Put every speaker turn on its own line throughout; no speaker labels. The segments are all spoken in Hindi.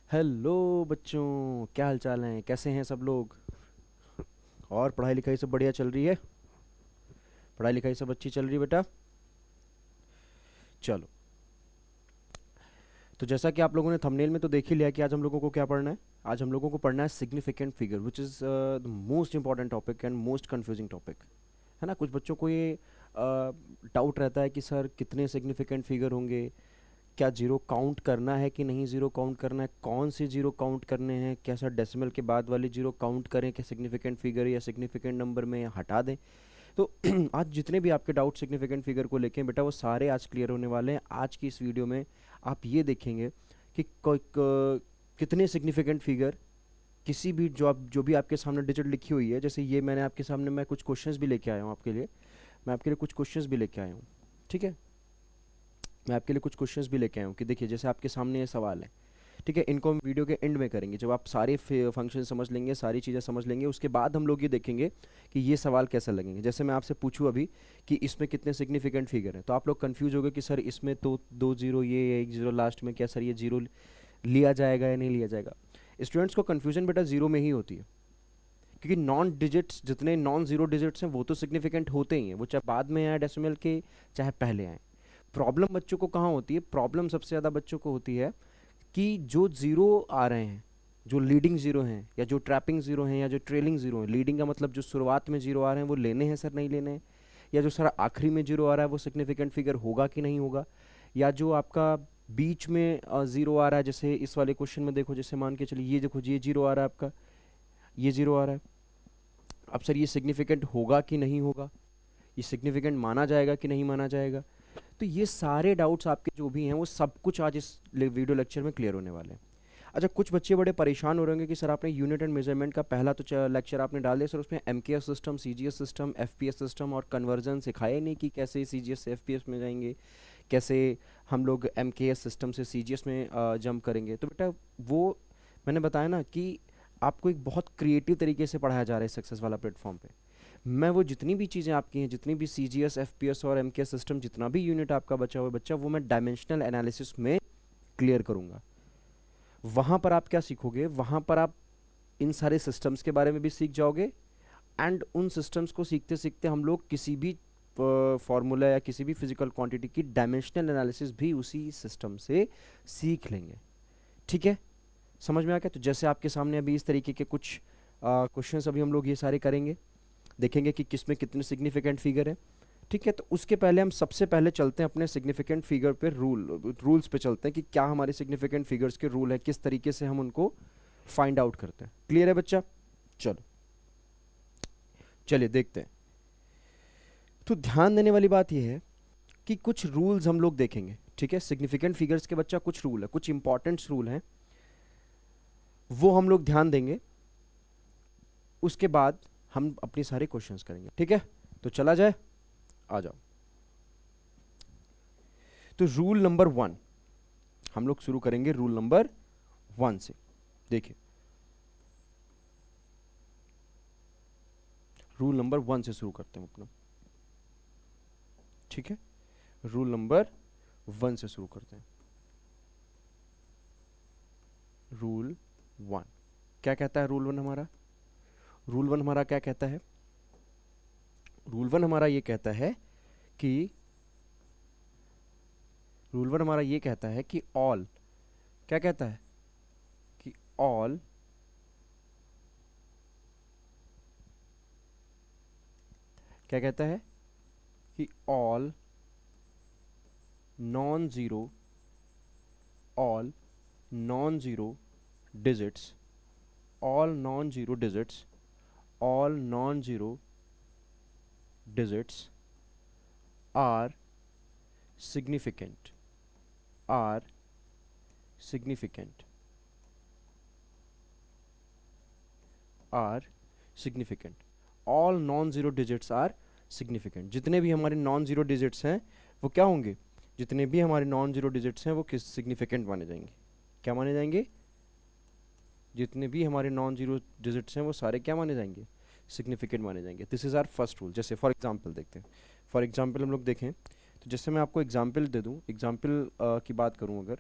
हेलो बच्चों, क्या हाल चाल हैं? कैसे हैं सब लोग? और पढ़ाई लिखाई सब बढ़िया चल रही है? पढ़ाई लिखाई सब अच्छी चल रही है बेटा? चलो। तो जैसा कि आप लोगों ने थंबनेल में तो देख ही लिया कि आज हम लोगों को क्या पढ़ना है। आज हम लोगों को पढ़ना है significant figure, which is the most important topic and most confusing topic. है ना? कुछ बच्चों को ये डाउट रहता है कि सर कितने सिग्निफिकेंट फिगर होंगे, क्या जीरो काउंट करना है कि नहीं जीरो काउंट करना है, कौन से जीरो काउंट करने हैं, कैसा डेसिमल के बाद वाले जीरो काउंट करें कि सिग्निफिकेंट फिगर या सिग्निफिकेंट नंबर में या हटा दें। तो आज जितने भी आपके डाउट सिग्निफिकेंट फिगर को लेके हैं बेटा, वो सारे आज क्लियर होने वाले हैं। आज की इस वीडियो में आप ये देखेंगे कि कितने सिग्निफिकेंट फिगर किसी भी जो भी आपके सामने डिजिट लिखी हुई है। जैसे ये मैंने आपके सामने मैं कुछ क्वेश्चंस भी लेके आया हूँ आपके लिए। मैं आपके लिए कुछ क्वेश्चंस भी लेके आया हूँ। ठीक है? मैं आपके लिए कुछ क्वेश्चंस भी लेके आया हूँ कि देखिए जैसे आपके सामने ये सवाल है। ठीक है? इनको हम वीडियो के एंड में करेंगे, जब आप सारे फंक्शन समझ लेंगे, सारी चीज़ें समझ लेंगे, उसके बाद हम लोग ये देखेंगे कि ये सवाल कैसे लगेंगे। जैसे मैं आपसे पूछूं अभी कि इसमें कितने सिग्निफिकेंट फिगर हैं, तो आप लोग कंफ्यूज हो गए कि सर इसमें तो दो जीरो ये एक जीरो लास्ट में, क्या सर ये जीरो लिया जाएगा या नहीं लिया जाएगा? स्टूडेंट्स को कन्फ्यूजन बेटा जीरो में ही होती है, क्योंकि नॉन डिजिट्स जितने नॉन जीरो डिजिट्स हैं वो तो सिग्निफिकेंट होते ही हैं, वो चाहे बाद में आए डेसिमल के, चाहे पहले आए। प्रॉब्लम बच्चों को कहाँ होती है? प्रॉब्लम सबसे ज़्यादा बच्चों को होती है कि जो ज़ीरो आ रहे हैं, जो लीडिंग ज़ीरो हैं या जो ट्रैपिंग ज़ीरो हैं या जो ट्रेलिंग ज़ीरो हैं। लीडिंग का मतलब जो शुरुआत में ज़ीरो आ रहे हैं वो लेने हैं सर, नहीं लेने हैं? या जो सर आखिरी में ज़ीरो आ रहा है वो सिग्निफिकेंट फिगर होगा कि नहीं होगा? या जो आपका बीच में ज़ीरो आ रहा है, जैसे इस वाले क्वेश्चन में देखो, जैसे मान के चलिए ये देखो, ये ज़ीरो आ रहा है आपका, ये ज़ीरो आ रहा है। अब सर ये सिग्निफिकेंट होगा कि नहीं होगा, ये सिग्निफिकेंट माना जाएगा कि नहीं माना जाएगा? तो ये सारे डाउट्स आपके जो भी हैं वो सब कुछ आज इस वीडियो लेक्चर में क्लियर होने वाले हैं। अच्छा, कुछ बच्चे बड़े परेशान हो रहे होंगे कि सर आपने यूनिट एंड मेजरमेंट का पहला तो लेक्चर आपने डाल दिया सर, उसमें MKS system, CGS system, FPS system और कन्वर्जन सिखाया ही नहीं कि कैसे सीजीएस से एफपीएस में जाएंगे, कैसे हम लोग एमकेएस सिस्टम से सीजीएस में जंप करेंगे। तो बेटा वो मैंने बताया ना कि आपको एक बहुत क्रिएटिव तरीके से पढ़ाया जा रहा है सक्सेस वाला प्लेटफॉर्म पे। मैं वो जितनी भी चीज़ें आपकी हैं, जितनी भी C G S F P S और एम के सिस्टम, जितना भी यूनिट आपका बचा हुआ बच्चा, वो मैं डायमेंशनल एनालिसिस में क्लियर करूँगा। वहाँ पर आप क्या सीखोगे? वहाँ पर आप इन सारे सिस्टम्स के बारे में भी सीख जाओगे, एंड उन सिस्टम्स को सीखते सीखते हम लोग किसी भी फॉर्मूला या किसी भी फिजिकल क्वांटिटी की डायमेंशनल एनालिसिस भी उसी सिस्टम से सीख लेंगे। ठीक है? समझ में आ गया? तो जैसे आपके सामने अभी इस तरीके के कुछ क्वेश्चंस अभी हम लोग ये सारे करेंगे, देखेंगे कि किस में कितने सिग्निफिकेंट फिगर है। ठीक है? तो उसके पहले हम सबसे पहले चलते हैं अपने सिग्निफिकेंट फिगर पे, रूल्स पे चलते हैं कि क्या हमारे सिग्निफिकेंट फिगर्स के रूल है, किस तरीके से हम उनको फाइंड आउट करते हैं। क्लियर है बच्चा? चलो, चलिए देखते हैं। तो ध्यान देने वाली बात यह है कि कुछ रूल्स हम लोग देखेंगे। ठीक है? सिग्निफिकेंट फिगर्स के बच्चा कुछ रूल है, कुछ इंपॉर्टेंट रूल हैं, वो हम लोग ध्यान देंगे। उसके बाद हम अपनी सारे क्वेश्चंस करेंगे। ठीक है? तो चला जाए, आ जाओ। तो रूल नंबर 1 हम लोग शुरू करेंगे, रूल नंबर 1 से। देखिए, रूल नंबर 1 से शुरू करते हैं अपना। ठीक है? रूल नंबर 1 से शुरू करते हैं। रूल 1 क्या कहता है? रूल 1 हमारा, रूल 1 हमारा क्या कहता है? रूल 1 हमारा ये कहता है कि रूल 1 हमारा ये कहता है कि ऑल, क्या कहता है? कि ऑल क्या कहता है? कि all non zero, all non zero digits, all non-zero digits, all non-zero digits are significant, are significant, are significant। all non-zero digits are significant। जितने भी हमारे नॉन जीरो डिजिट्स हैं वो क्या होंगे? जितने भी हमारे नॉन जीरो डिजिट्स हैं वो किस सिग्निफिकेंट माने जाएंगे? क्या माने जाएंगे? जितने भी हमारे नॉन जीरो डिजिट्स हैं वो सारे क्या माने जाएंगे? सिग्निफिकेंट माने जाएंगे। This is our first rule. जैसे फॉर एग्जांपल देखते हैं, फॉर एग्जांपल हम लोग देखें तो जैसे मैं आपको एग्जांपल दे दूं, एग्जांपल की बात करूं, अगर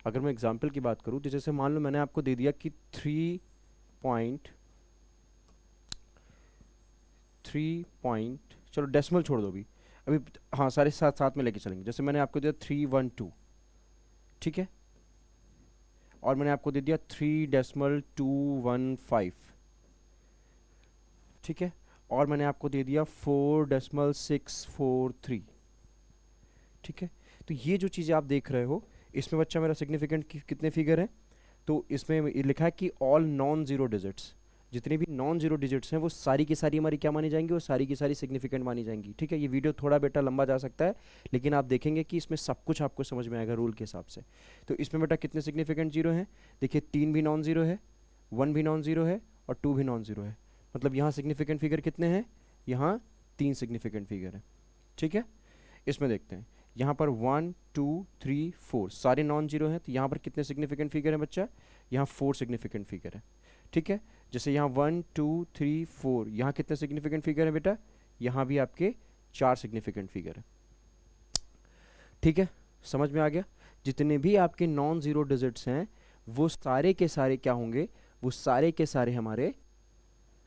अगर मैं एग्जांपल की बात करूँ तो जैसे मान लो मैंने आपको दे दिया कि 3 पॉइंट, चलो डेसिमल छोड़ दो अभी अभी, हाँ सारे साथ साथ में लेके चलेंगे। जैसे मैंने आपको दिया 312, ठीक है, और मैंने आपको दे दिया 3.215, ठीक है, और मैंने आपको दे दिया 4.643, ठीक है। तो ये जो चीज़ें आप देख रहे हो, इसमें बच्चा मेरा सिग्निफिकेंट कितने फिगर हैं, तो इसमें ये लिखा है कि ऑल नॉन जीरो डिजिट्स, जितने भी नॉन जीरो डिजिट्स हैं वो सारी की सारी हमारी क्या मानी जाएंगी, वो सारी की सारी सिग्निफिकेंट मानी जाएंगी, ठीक है। ये वीडियो थोड़ा बेटा लंबा जा सकता है, लेकिन आप देखेंगे कि इसमें सब कुछ आपको समझ में आएगा रूल के हिसाब से। तो इसमें बेटा कितने सिग्निफिकेंट जीरो हैं, देखिए 3 भी नॉन जीरो है, 1 भी नॉन जीरो है, और 2 भी नॉन जीरो है। मतलब यहाँ सिग्निफिकेंट फिगर कितने हैं, यहाँ 3 सिग्निफिकेंट फिगर है, ठीक है। इसमें देखते हैं, यहाँ पर 1 2 3 4 सारे नॉन जीरो हैं, तो यहाँ पर कितने सिग्निफिकेंट फिगर हैं बच्चा, यहाँ 4 सिग्निफिकेंट फिगर है, ठीक है। जैसे यहाँ 1 2 3 4, यहाँ कितने सिग्निफिकेंट फिगर है बेटा, यहाँ भी आपके 4 सिग्निफिकेंट फिगर है, ठीक है। समझ में आ गया, जितने भी आपके नॉन जीरो डिजिट्स हैं वो सारे के सारे क्या होंगे, वो सारे के सारे हमारे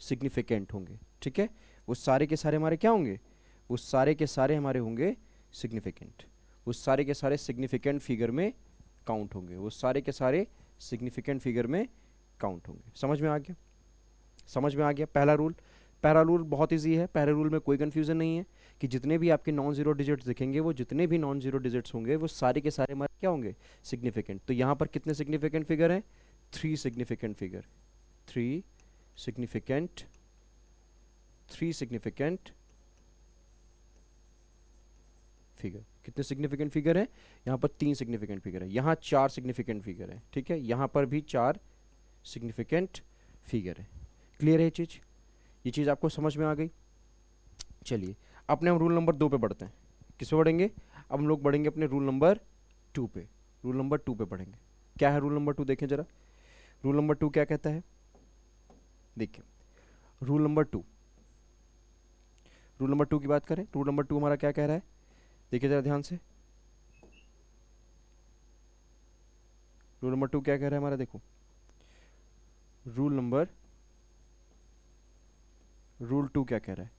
सिग्निफिकेंट होंगे, ठीक है। वो सारे के सारे हमारे क्या होंगे, वो सारे के सारे हमारे होंगे सिग्निफिकेंट, वो सारे के सारे सिग्निफिकेंट फिगर में काउंट होंगे, वो सारे के सारे सिग्निफिकेंट फिगर में काउंट होंगे। समझ में आ गया, समझ में आ गया। पहला रूल, पहला रूल बहुत इजी है, पहले रूल में कोई कंफ्यूजन नहीं है कि जितने भी आपके नॉन जीरो डिजिट्स दिखेंगे, वो जितने भी नॉन जीरो डिजिट्स होंगे वो सारे के सारे हमारे क्या होंगे, सिग्निफिकेंट। तो यहाँ पर कितने सिग्निफिकेंट फिगर हैं, 3 significant figure, 3 significant, 3 significant figure. कितने सिग्निफिकेंट फिगर है, यहाँ पर 3 सिग्निफिकेंट फिगर है, यहाँ 4 सिग्निफिकेंट फिगर है, ठीक है, यहाँ पर भी 4 सिग्निफिकेंट फिगर है। क्लियर है ये चीज़ आपको समझ में आ गई। चलिए अपने हम रूल नंबर 2 पे बढ़ते हैं। किस पे बढ़ेंगे, अब हम लोग बढ़ेंगे अपने रूल नंबर 2 पे, रूल नंबर 2 पे पढ़ेंगे। क्या है रूल नंबर 2, देखें जरा, रूल नंबर 2 क्या कहता है, देखिए रूल नंबर 2, रूल नंबर 2 की बात करें, रूल नंबर 2 हमारा क्या कह रहा है, देखिए जरा ध्यान से, रूल नंबर 2 क्या कह रहा है हमारा, देखो रूल 2 क्या कह रहा है,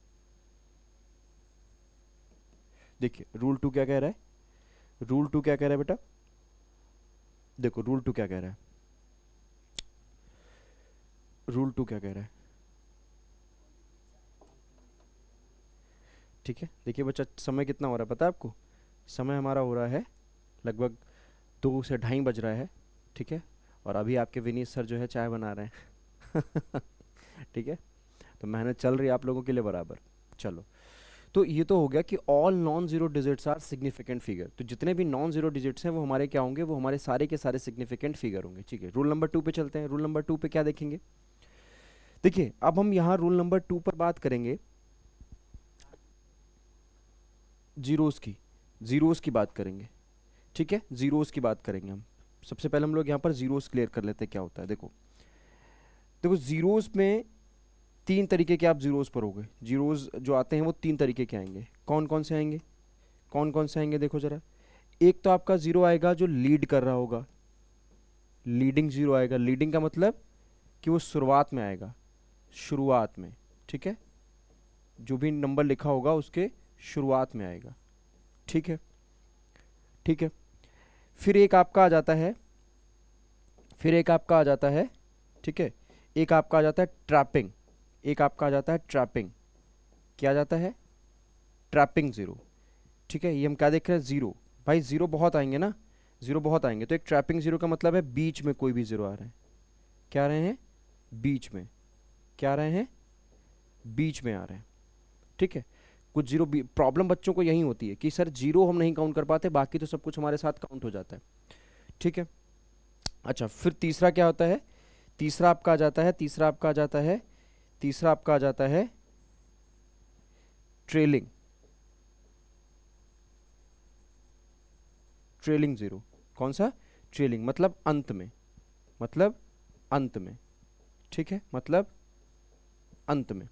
देखिए रूल 2 क्या कह रहा है, रूल 2 क्या कह रहा है बेटा, देखो रूल 2 क्या कह रहा है, रूल 2 क्या कह रहा है, ठीक है। देखिए बच्चा समय कितना हो रहा है पता है आपको, समय हमारा हो रहा है लगभग 2 से 2:30 बज रहा है, ठीक है, और अभी आपके विनीत सर जो है चाय बना रहे हैं ठीक है, तो मेहनत चल रही है आप लोगों के लिए बराबर। चलो, तो ये तो हो गया कि all non zero digits are significant figure, तो जितने भी नॉन जीरो डिजिट्स हैं वो हमारे क्या होंगे, वो हमारे सारे के सारे सिग्निफिकेंट फिगर होंगे, ठीक है। रूल नंबर 2 पे चलते हैं, रूल नंबर 2 पे क्या देखेंगे, देखिए अब हम यहाँ रूल नंबर 2 पर बात करेंगे जीरोस की, जीरोस की बात करेंगे, ठीक है, जीरोस की बात करेंगे हम। सबसे पहले हम लोग यहाँ पर जीरोस क्लियर कर लेते हैं क्या होता है। देखो देखो जीरोस में 3 तरीके के आप जीरोस पर होगे, जीरोस जो आते हैं वो 3 तरीके के आएंगे। कौन कौन से आएंगे, कौन कौन से आएंगे, देखो जरा, एक तो आपका जीरो आएगा जो लीड कर रहा होगा, लीडिंग जीरो आएगा, लीडिंग का मतलब कि वो शुरुआत में आएगा, शुरुआत में, ठीक है, जो भी नंबर लिखा होगा उसके शुरुआत में आएगा, ठीक है, ठीक है। फिर एक आपका आ जाता है, फिर एक आपका आ जाता है, ठीक है, एक आपका आ जाता है ट्रैपिंग, एक आपका आ जाता है ट्रैपिंग, क्या आ जाता है, ट्रैपिंग जीरो, ठीक है। ये हम क्या देख रहे हैं, जीरो, भाई जीरो बहुत आएंगे ना, जीरो बहुत आएंगे, तो एक ट्रैपिंग जीरो का मतलब है बीच में कोई भी जीरो आ रहे हैं, क्या आ रहे हैं, बीच में, क्या आ रहे हैं, बीच में आ रहे हैं, ठीक है। कुछ जीरो, प्रॉब्लम बच्चों को यही होती है कि सर जीरो हम नहीं काउंट कर पाते, बाकी तो सब कुछ हमारे साथ काउंट हो जाता है, ठीक है। अच्छा फिर तीसरा क्या होता है, तीसरा आपका आ जाता है, तीसरा आपका आ जाता है, तीसरा आपका आ जाता है ट्रेलिंग, ट्रेलिंग जीरो, कौन सा, ट्रेलिंग मतलब अंत में, मतलब अंत में, ठीक है, मतलब अंत में,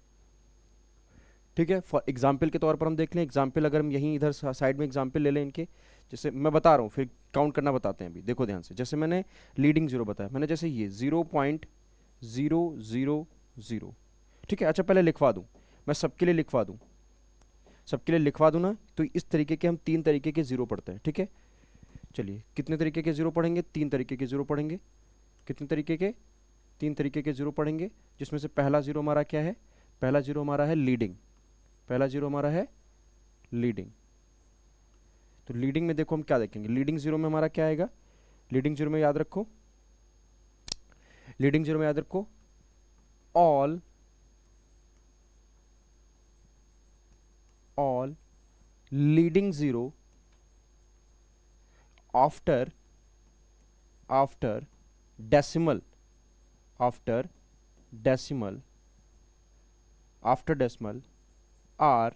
ठीक है, फॉर एग्जाम्पल के तौर पर हम देख लें, एग्जाम्पल अगर हम यहीं इधर साइड में एग्जाम्पल ले लें इनके, जैसे मैं बता रहा हूँ फिर काउंट करना बताते हैं अभी, देखो ध्यान से। जैसे मैंने लीडिंग जीरो बताया, मैंने जैसे ये 0.000, ठीक है। अच्छा पहले लिखवा दूँ, मैं सबके लिए लिखवा दूँ, सबके लिए लिखवा दूँ ना, तो इस तरीके के हम 3 तरीके के ज़ीरो पढ़ते हैं, ठीक है। चलिए कितने तरीके के ज़ीरो पढ़ेंगे, 3 तरीके के ज़ीरो पढ़ेंगे। कितने तरीके के, 3 तरीके के ज़ीरो पढ़ेंगे, जिसमें से पहला ज़ीरो हमारा क्या है, पहला ज़ीरो हमारा है लीडिंग, पहला ज़ीरो हमारा है लीडिंग। तो लीडिंग में देखो हम क्या देखेंगे, लीडिंग ज़ीरो में हमारा क्या आएगा, लीडिंग ज़ीरो में याद रखो, लीडिंग ज़ीरो में याद रखो, all leading zero after decimal, after decimal, after decimal are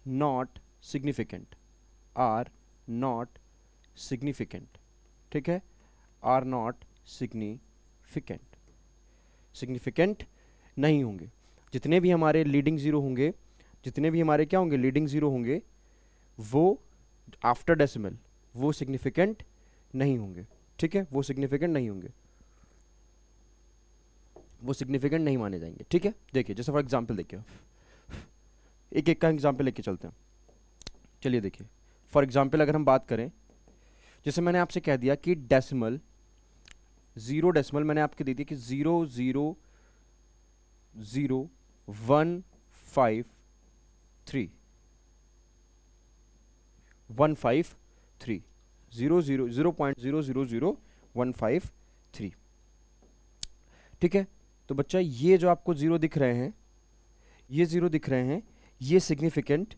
not significant, are not significant, ठीक है, are not significant, significant नहीं होंगे। जितने भी हमारे लीडिंग ज़ीरो होंगे, जितने भी हमारे क्या होंगे, लीडिंग ज़ीरो होंगे, वो आफ्टर डेसिमल वो सिग्निफिकेंट नहीं होंगे, ठीक है, वो सिग्निफिकेंट नहीं होंगे, वो सिग्निफिकेंट नहीं माने जाएंगे, ठीक है। देखिए जैसे फॉर एग्जांपल देखिए, एक एक का एग्जांपल लेके चलते हैं। चलिए देखिए, फॉर एग्जांपल अगर हम बात करें, जैसे मैंने आपसे कह दिया कि डेसिमल, 0 डेसिमल मैंने आपको दे दिया कि 0.00153 0.0000153, ठीक है। तो बच्चा ये जो आपको जीरो दिख रहे हैं, ये जीरो दिख रहे हैं, ये सिग्निफिकेंट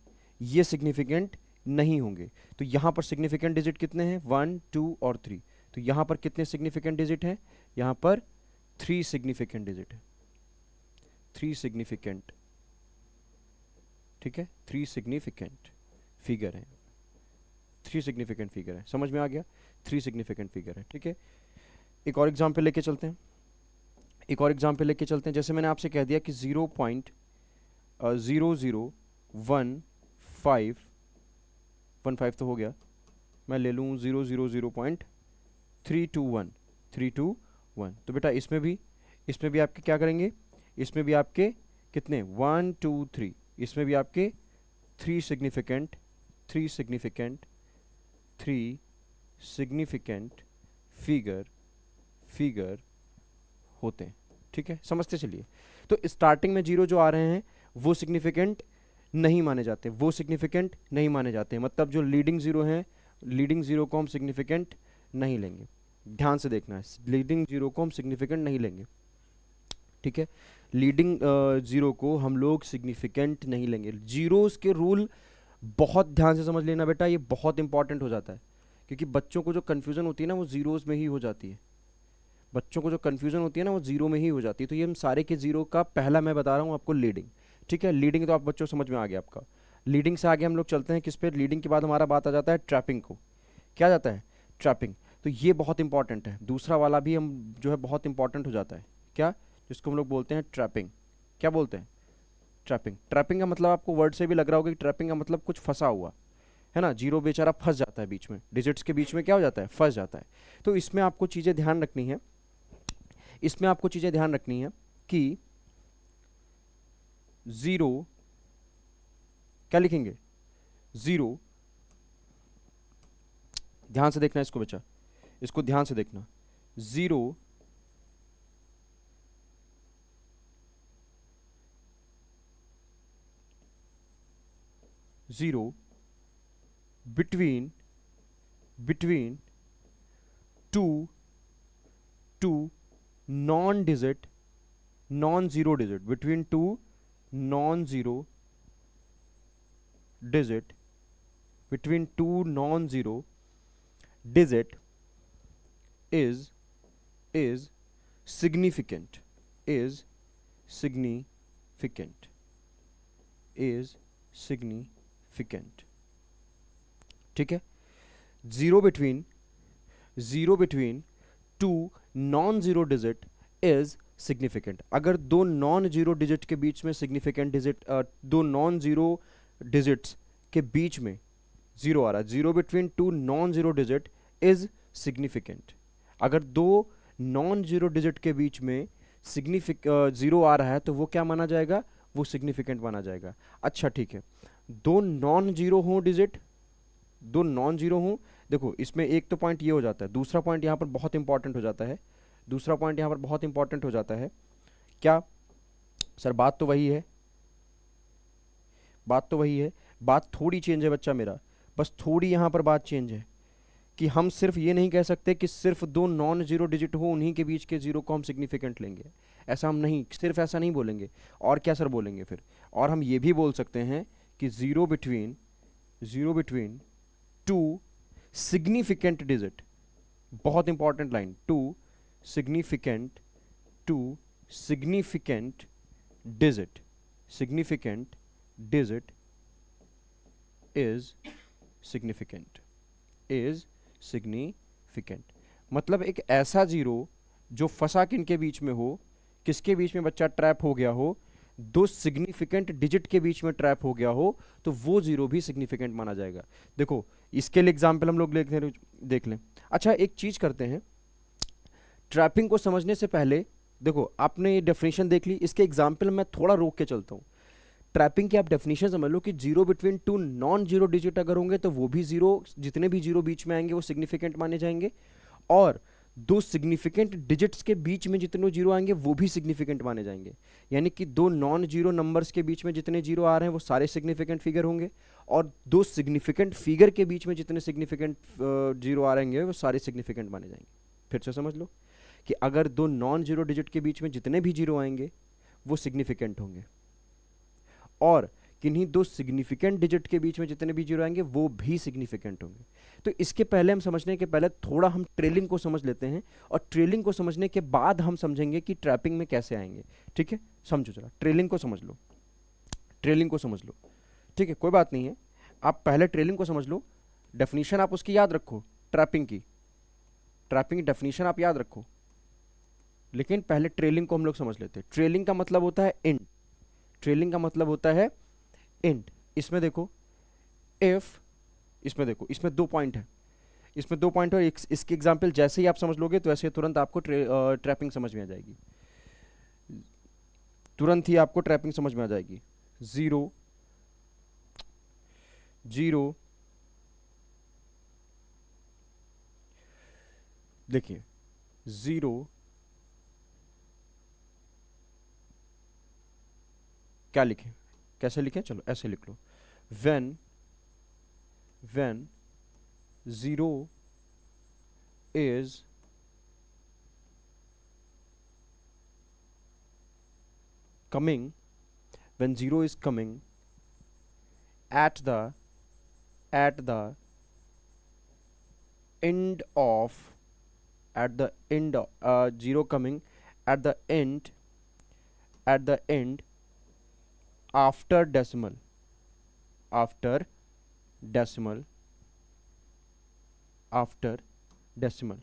नहीं होंगे। तो यहां पर सिग्निफिकेंट डिजिट कितने हैं, 1 2 और 3। तो यहां पर कितने सिग्निफिकेंट डिजिट हैं, यहां पर 3 सिग्निफिकेंट डिजिट है, 3 सिग्निफिकेंट, ठीक है, 3 सिग्निफिकेंट फिगर है, 3 सिग्निफिकेंट फिगर है, समझ में आ गया, 3 सिग्निफिकेंट फिगर है, ठीक है। एक और एग्जांपल लेके चलते हैं, एक और एग्जांपल लेके चलते हैं। जैसे मैंने आपसे कह दिया कि 0.0015 तो हो गया, मैं ले लूँ 0.321, तो बेटा इसमें भी आपके क्या करेंगे, इसमें भी आपके कितने 1 2 3, इसमें भी आपके 3 सिग्निफिकेंट फिगर होते हैं, ठीक है, समझते चलिए। तो स्टार्टिंग में जीरो जो आ रहे हैं वो सिग्निफिकेंट नहीं माने जाते, वो सिग्निफिकेंट नहीं माने जाते, मतलब जो लीडिंग जीरो हैं, लीडिंग जीरो को हम सिग्निफिकेंट नहीं लेंगे, ध्यान से देखना है, लीडिंग जीरो को हम सिग्निफिकेंट नहीं लेंगे, ठीक है। लीडिंग जीरो को हम लोग सिग्निफिकेंट नहीं लेंगे। जीरोस के रूल बहुत ध्यान से समझ लेना बेटा, ये बहुत इंपॉर्टेंट हो जाता है, क्योंकि बच्चों को जो कन्फ्यूजन होती है ना वो जीरोस में ही हो जाती है, बच्चों को जो कन्फ्यूजन होती है ना वो जीरो में ही हो जाती है। तो ये हम सारे के जीरो का पहला मैं बता रहा हूँ आपको लीडिंग, ठीक है। लीडिंग तो आप बच्चों समझ में आ गया आपका। लीडिंग से आगे हम लोग चलते हैं किस पे, लीडिंग के बाद हमारा बात आ जाता है ट्रैपिंग को, क्या जाता है, ट्रैपिंग। तो ये बहुत इंपॉर्टेंट है, दूसरा वाला भी हम जो है बहुत इंपॉर्टेंट हो जाता है, क्या, जिसको हम लोग बोलते हैं ट्रैपिंग। क्या बोलते हैं, ट्रैपिंग। ट्रैपिंग का मतलब आपको वर्ड से भी लग रहा होगा कि ट्रैपिंग का मतलब कुछ फंसा हुआ है ना, जीरो बेचारा फंस जाता है बीच में, डिजिट्स के बीच में क्या हो जाता है, फंस जाता है। तो इसमें आपको चीज़ें ध्यान रखनी है, इसमें आपको चीज़ें ध्यान रखनी है कि ज़ीरो, क्या लिखेंगे, ज़ीरो, ध्यान से देखना इसको बच्चा, इसको ध्यान से देखना, zero zero between two non digit, non zero digit, between two non zero digit, between two non-zero digit is significant, is significant, is significant, ठीक है। Zero between to non zero digit is significant. अगर दो नॉन जीरो डिजिट के बीच में सिग्निफिकेंट डिजिट, दो नॉन जीरो डिजिट्स के बीच में जीरो आ रहा है, zero between to non zero digit is significant. अगर दो नॉन जीरो डिजिट के बीच में जीरो आ रहा है तो वो क्या माना जाएगा, वो सिग्निफिकेंट माना जाएगा। अच्छा ठीक है, दो नॉन जीरो हो डिजिट, दो नॉन जीरो हो, देखो इसमें एक तो पॉइंट ये हो जाता है, दूसरा पॉइंट यहाँ पर बहुत इंपॉर्टेंट हो जाता है, दूसरा पॉइंट यहाँ पर बहुत इंपॉर्टेंट हो जाता है। क्या सर, बात तो वही है, बात तो वही है, बात थोड़ी चेंज है बच्चा मेरा, बस थोड़ी यहाँ पर बात चेंज है कि हम सिर्फ ये नहीं कह सकते कि सिर्फ दो नॉन जीरो डिजिट हो उन्हीं के बीच के जीरो को हम सिग्निफिकेंट लेंगे, ऐसा हम नहीं, सिर्फ ऐसा नहीं बोलेंगे। और क्या सर बोलेंगे फिर, और हम ये भी बोल सकते हैं कि zero between two significant digit, बहुत important line, significant two significant digit, significant digit is significant, is significant. मतलब एक ऐसा जीरो जो फंसा किनके बीच में हो, किसके बीच में बच्चा ट्रैप हो गया हो, दो सिग्निफिकेंट डिजिट के बीच में ट्रैप हो गया हो, तो वो जीरो भी सिग्निफिकेंट माना जाएगा। देखो इसके लिए एग्जाम्पल हम लोग देख लें। अच्छा एक चीज करते हैं, ट्रैपिंग को समझने से पहले देखो आपने ये डेफिनेशन देख ली, इसके एग्जाम्पल में थोड़ा रोक के चलता हूँ। ट्रैपिंग की आप डेफिनेशन समझ लो कि zero between to non zero digit अगर होंगे तो वो भी जीरो, जितने भी जीरो बीच में आएंगे वो सिग्निफिकेंट माने जाएंगे, और दो सिग्निफिकेंट डिजिट्स के बीच में जितने जीरो आएंगे वो भी सिग्निफिकेंट माने जाएंगे। यानी कि दो नॉन जीरो नंबर्स के बीच में जितने जीरो आ रहे हैं वो सारे सिग्निफिकेंट फिगर होंगे, और दो सिग्निफिकेंट फिगर के बीच में जितने सिग्निफिकेंट जीरो आ रहेंगे वो सारे सिग्निफिकेंट माने जाएंगे। फिर से समझ लो कि अगर दो नॉन जीरो डिजिट के बीच में जितने भी जीरो आएंगे वो सिग्निफिकेंट होंगे, और किन्हीं दो सिग्निफिकेंट डिजिट के बीच में जितने भी जीरो आएंगे वो भी सिग्निफिकेंट होंगे। तो इसके पहले हम समझने के पहले थोड़ा हम ट्रेलिंग को समझ लेते हैं, और ट्रेलिंग को समझने के बाद हम समझेंगे कि ट्रैपिंग में कैसे आएंगे। ठीक है, समझो जरा, ट्रेलिंग को समझ लो, ट्रेलिंग को समझ लो। ठीक है, कोई बात नहीं है, आप पहले ट्रेलिंग को समझ लो, डेफिनेशन आप उसकी याद रखो, ट्रैपिंग की, ट्रैपिंग की डेफिनेशन आप याद रखो, लेकिन पहले ट्रेलिंग को हम लोग समझ लेते हैं। ट्रेलिंग का मतलब होता है एंड, ट्रेलिंग का मतलब होता है एंड। इसमें देखो, इफ, इसमें देखो, इसमें दो पॉइंट है, इसमें दो पॉइंट है, इसके एग्जांपल जैसे ही आप समझ लोगे तो ऐसे तुरंत आपको ट्रैपिंग समझ में आ जाएगी, तुरंत ही आपको ट्रैपिंग समझ में आ जाएगी। जीरो जीरो, देखिए जीरो क्या लिखें, कैसे लिखें, चलो ऐसे लिख लो, when when zero is coming, when zero is coming at the end of, at the end of, zero coming at the end, at the end after decimal, after decimal, after decimal,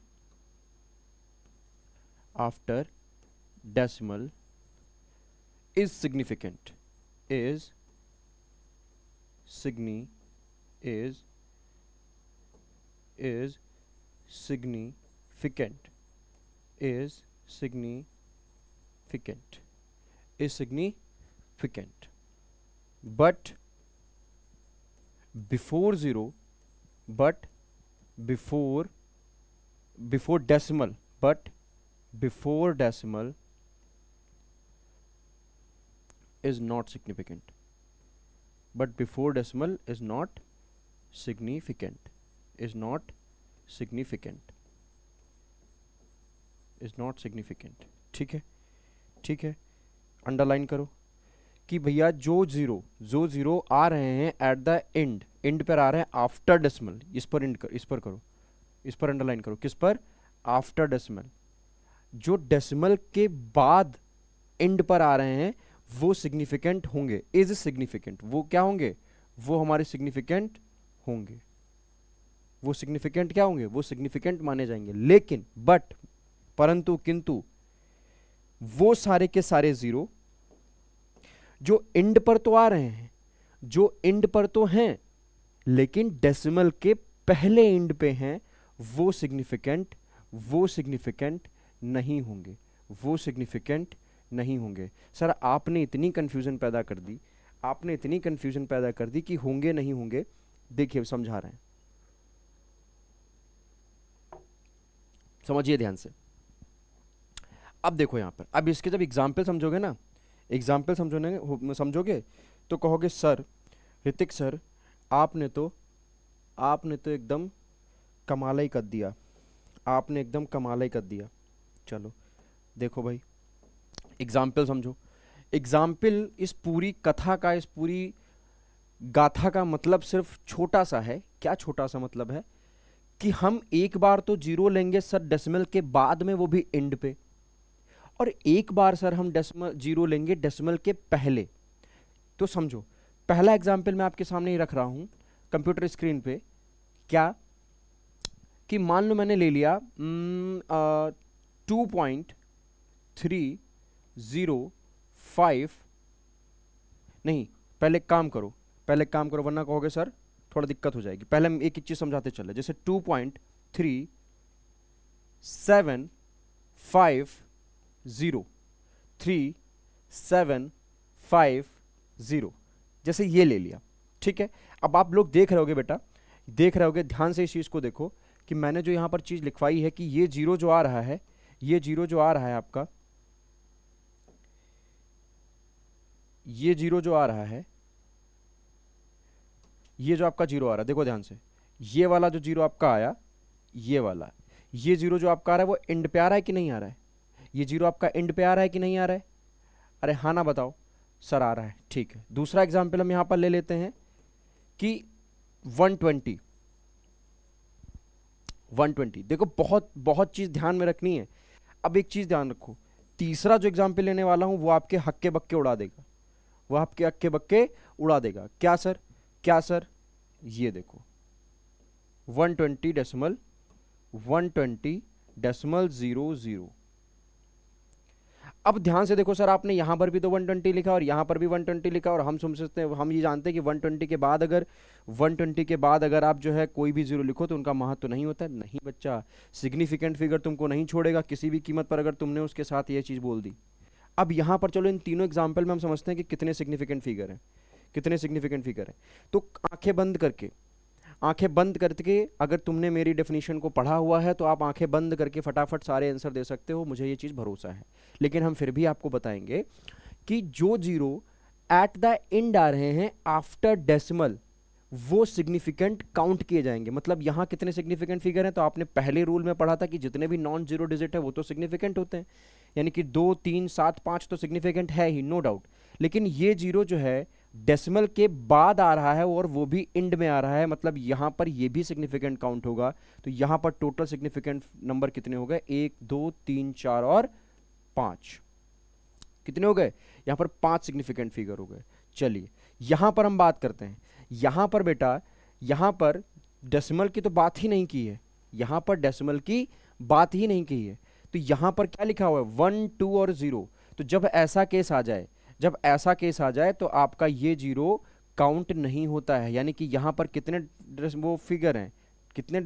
after decimal is significant, is signi, is significant, is significant, is significant. But before zero, but before decimal, but before decimal is not significant, but before decimal is not significant, is not significant, is not significant. ठीक है, ठीक है, अंडरलाइन करो कि भैया जो जीरो आ रहे हैं एट द एंड, एंड पर आ रहे हैं आफ्टर डेसिमल, इस पर एंड कर, इस पर करो, इस पर अंडरलाइन करो, किस पर, आफ्टर डेसिमल। जो डेसिमल के बाद एंड पर आ रहे हैं वो सिग्निफिकेंट होंगे, इज सिग्निफिकेंट, वो क्या होंगे, वो हमारे सिग्निफिकेंट होंगे, वो सिग्निफिकेंट क्या होंगे, वो सिग्निफिकेंट माने जाएंगे। लेकिन बट, परंतु, किंतु वो सारे के सारे जीरो जो एंड पर तो आ रहे हैं, जो एंड पर तो हैं, लेकिन डेसिमल के पहले एंड पे हैं, वो सिग्निफिकेंट, वो सिग्निफिकेंट नहीं होंगे, वो सिग्निफिकेंट नहीं होंगे। सर आपने इतनी कंफ्यूजन पैदा कर दी, आपने इतनी कंफ्यूजन पैदा कर दी कि होंगे नहीं होंगे। देखिए समझा रहे हैं, समझिए ध्यान से। अब देखो यहां पर, अब इसके जब एग्जाम्पल समझोगे ना, एग्जाम्पल समझोगे तो कहोगे सर, ऋतिक सर आपने तो एकदम कमाल ही कर दिया, आपने एकदम कमाल ही कर दिया। चलो देखो भाई, एग्जाम्पल समझो। एग्जाम्पल इस पूरी कथा का, इस पूरी गाथा का मतलब सिर्फ छोटा सा है। क्या छोटा सा मतलब है? कि हम एक बार तो जीरो लेंगे सर डेसिमल के बाद में, वो भी एंड पे, और एक बार सर हम डेसिमल जीरो लेंगे डेसिमल के पहले। तो समझो, पहला एग्जाम्पल मैं आपके सामने ही रख रहा हूं कंप्यूटर स्क्रीन पे। क्या कि मान लो मैंने ले लिया 2.305, नहीं पहले एक काम करो, पहले एक काम करो, वरना कहोगे सर थोड़ा दिक्कत हो जाएगी। पहले हम एक एक चीज समझाते चले, जैसे 2.3750 जैसे ये ले लिया, ठीक है। अब आप लोग देख रहे होगे बेटा, देख रहे होगे, ध्यान से इस चीज को देखो कि मैंने जो यहां पर चीज लिखवाई है कि ये जीरो जो आ रहा है, ये जीरो जो आ रहा है आपका, ये जीरो जो आ रहा है, ये जो आपका जीरो आ रहा है, देखो ध्यान से, ये वाला जो जीरो आपका आया, ये वाला, ये जीरो जो आपका आ रहा है वो एंड पे आ रहा है कि नहीं आ रहा है? ये जीरो आपका एंड पे आ रहा है कि नहीं आ रहा है? अरे हाँ ना बताओ। सर आ रहा है, ठीक है। दूसरा एग्जाम्पल हम यहां पर ले लेते हैं कि 120, 120। देखो बहुत बहुत चीज ध्यान में रखनी है। अब एक चीज ध्यान रखो, तीसरा जो एग्जाम्पल लेने वाला हूं वो आपके हक्के बक्के उड़ा देगा, वो आपके हक्के बक्के उड़ा देगा। क्या सर? क्या सर? ये देखो 120 डेसिमल 120.00। अब ध्यान से देखो सर, आपने यहां पर भी तो 120 लिखा और यहां पर भी 120 लिखा, और हम समझते हैं, हम ये जानते हैं कि 120 के बाद अगर 120 के बाद अगर आप जो है कोई भी जीरो लिखो तो उनका महत्व तो नहीं होता। नहीं बच्चा, सिग्निफिकेंट फिगर तुमको नहीं छोड़ेगा किसी भी कीमत पर अगर तुमने उसके साथ ये चीज बोल दी। अब यहां पर चलो इन तीनों एग्जाम्पल में हम समझते हैं कि कितने सिग्निफिकेंट फिगर हैं, कितने सिग्निफिकेंट फिगर हैं। तो आंखें बंद करके, आंखें बंद करके अगर तुमने मेरी डेफिनेशन को पढ़ा हुआ है तो आप आंखें बंद करके फटाफट सारे आंसर दे सकते हो, मुझे ये चीज़ भरोसा है। लेकिन हम फिर भी आपको बताएंगे कि जो जीरो एट द एंड आ रहे हैं आफ्टर डेसिमल, वो सिग्निफिकेंट काउंट किए जाएंगे। मतलब यहां कितने सिग्निफिकेंट फिगर हैं, तो आपने पहले रूल में पढ़ा था कि जितने भी नॉन जीरो डिजिट है वो तो सिग्निफिकेंट होते हैं, यानी कि 2 3 7 5 तो सिग्निफिकेंट है ही, नो डाउट। लेकिन ये जीरो जो है डेसिमल के बाद आ रहा है और वो भी एंड में आ रहा है, मतलब यहां पर ये भी सिग्निफिकेंट काउंट होगा। तो यहां पर टोटल सिग्निफिकेंट नंबर कितने हो गए? 1 2 3 4 और 5। कितने हो गए? यहां पर 5 सिग्निफिकेंट फिगर हो गए। चलिए यहां पर हम बात करते हैं। यहां पर बेटा, यहां पर डेसिमल की तो बात ही नहीं की है, यहां पर डेसिमल की बात ही नहीं की है। तो यहां पर क्या लिखा हुआ है? 1 2 और 0। तो जब ऐसा केस आ जाए, जब ऐसा केस आ जाए तो आपका ये जीरो काउंट नहीं होता है। यानी कि यहां पर कितने वो फिगर हैं, कितने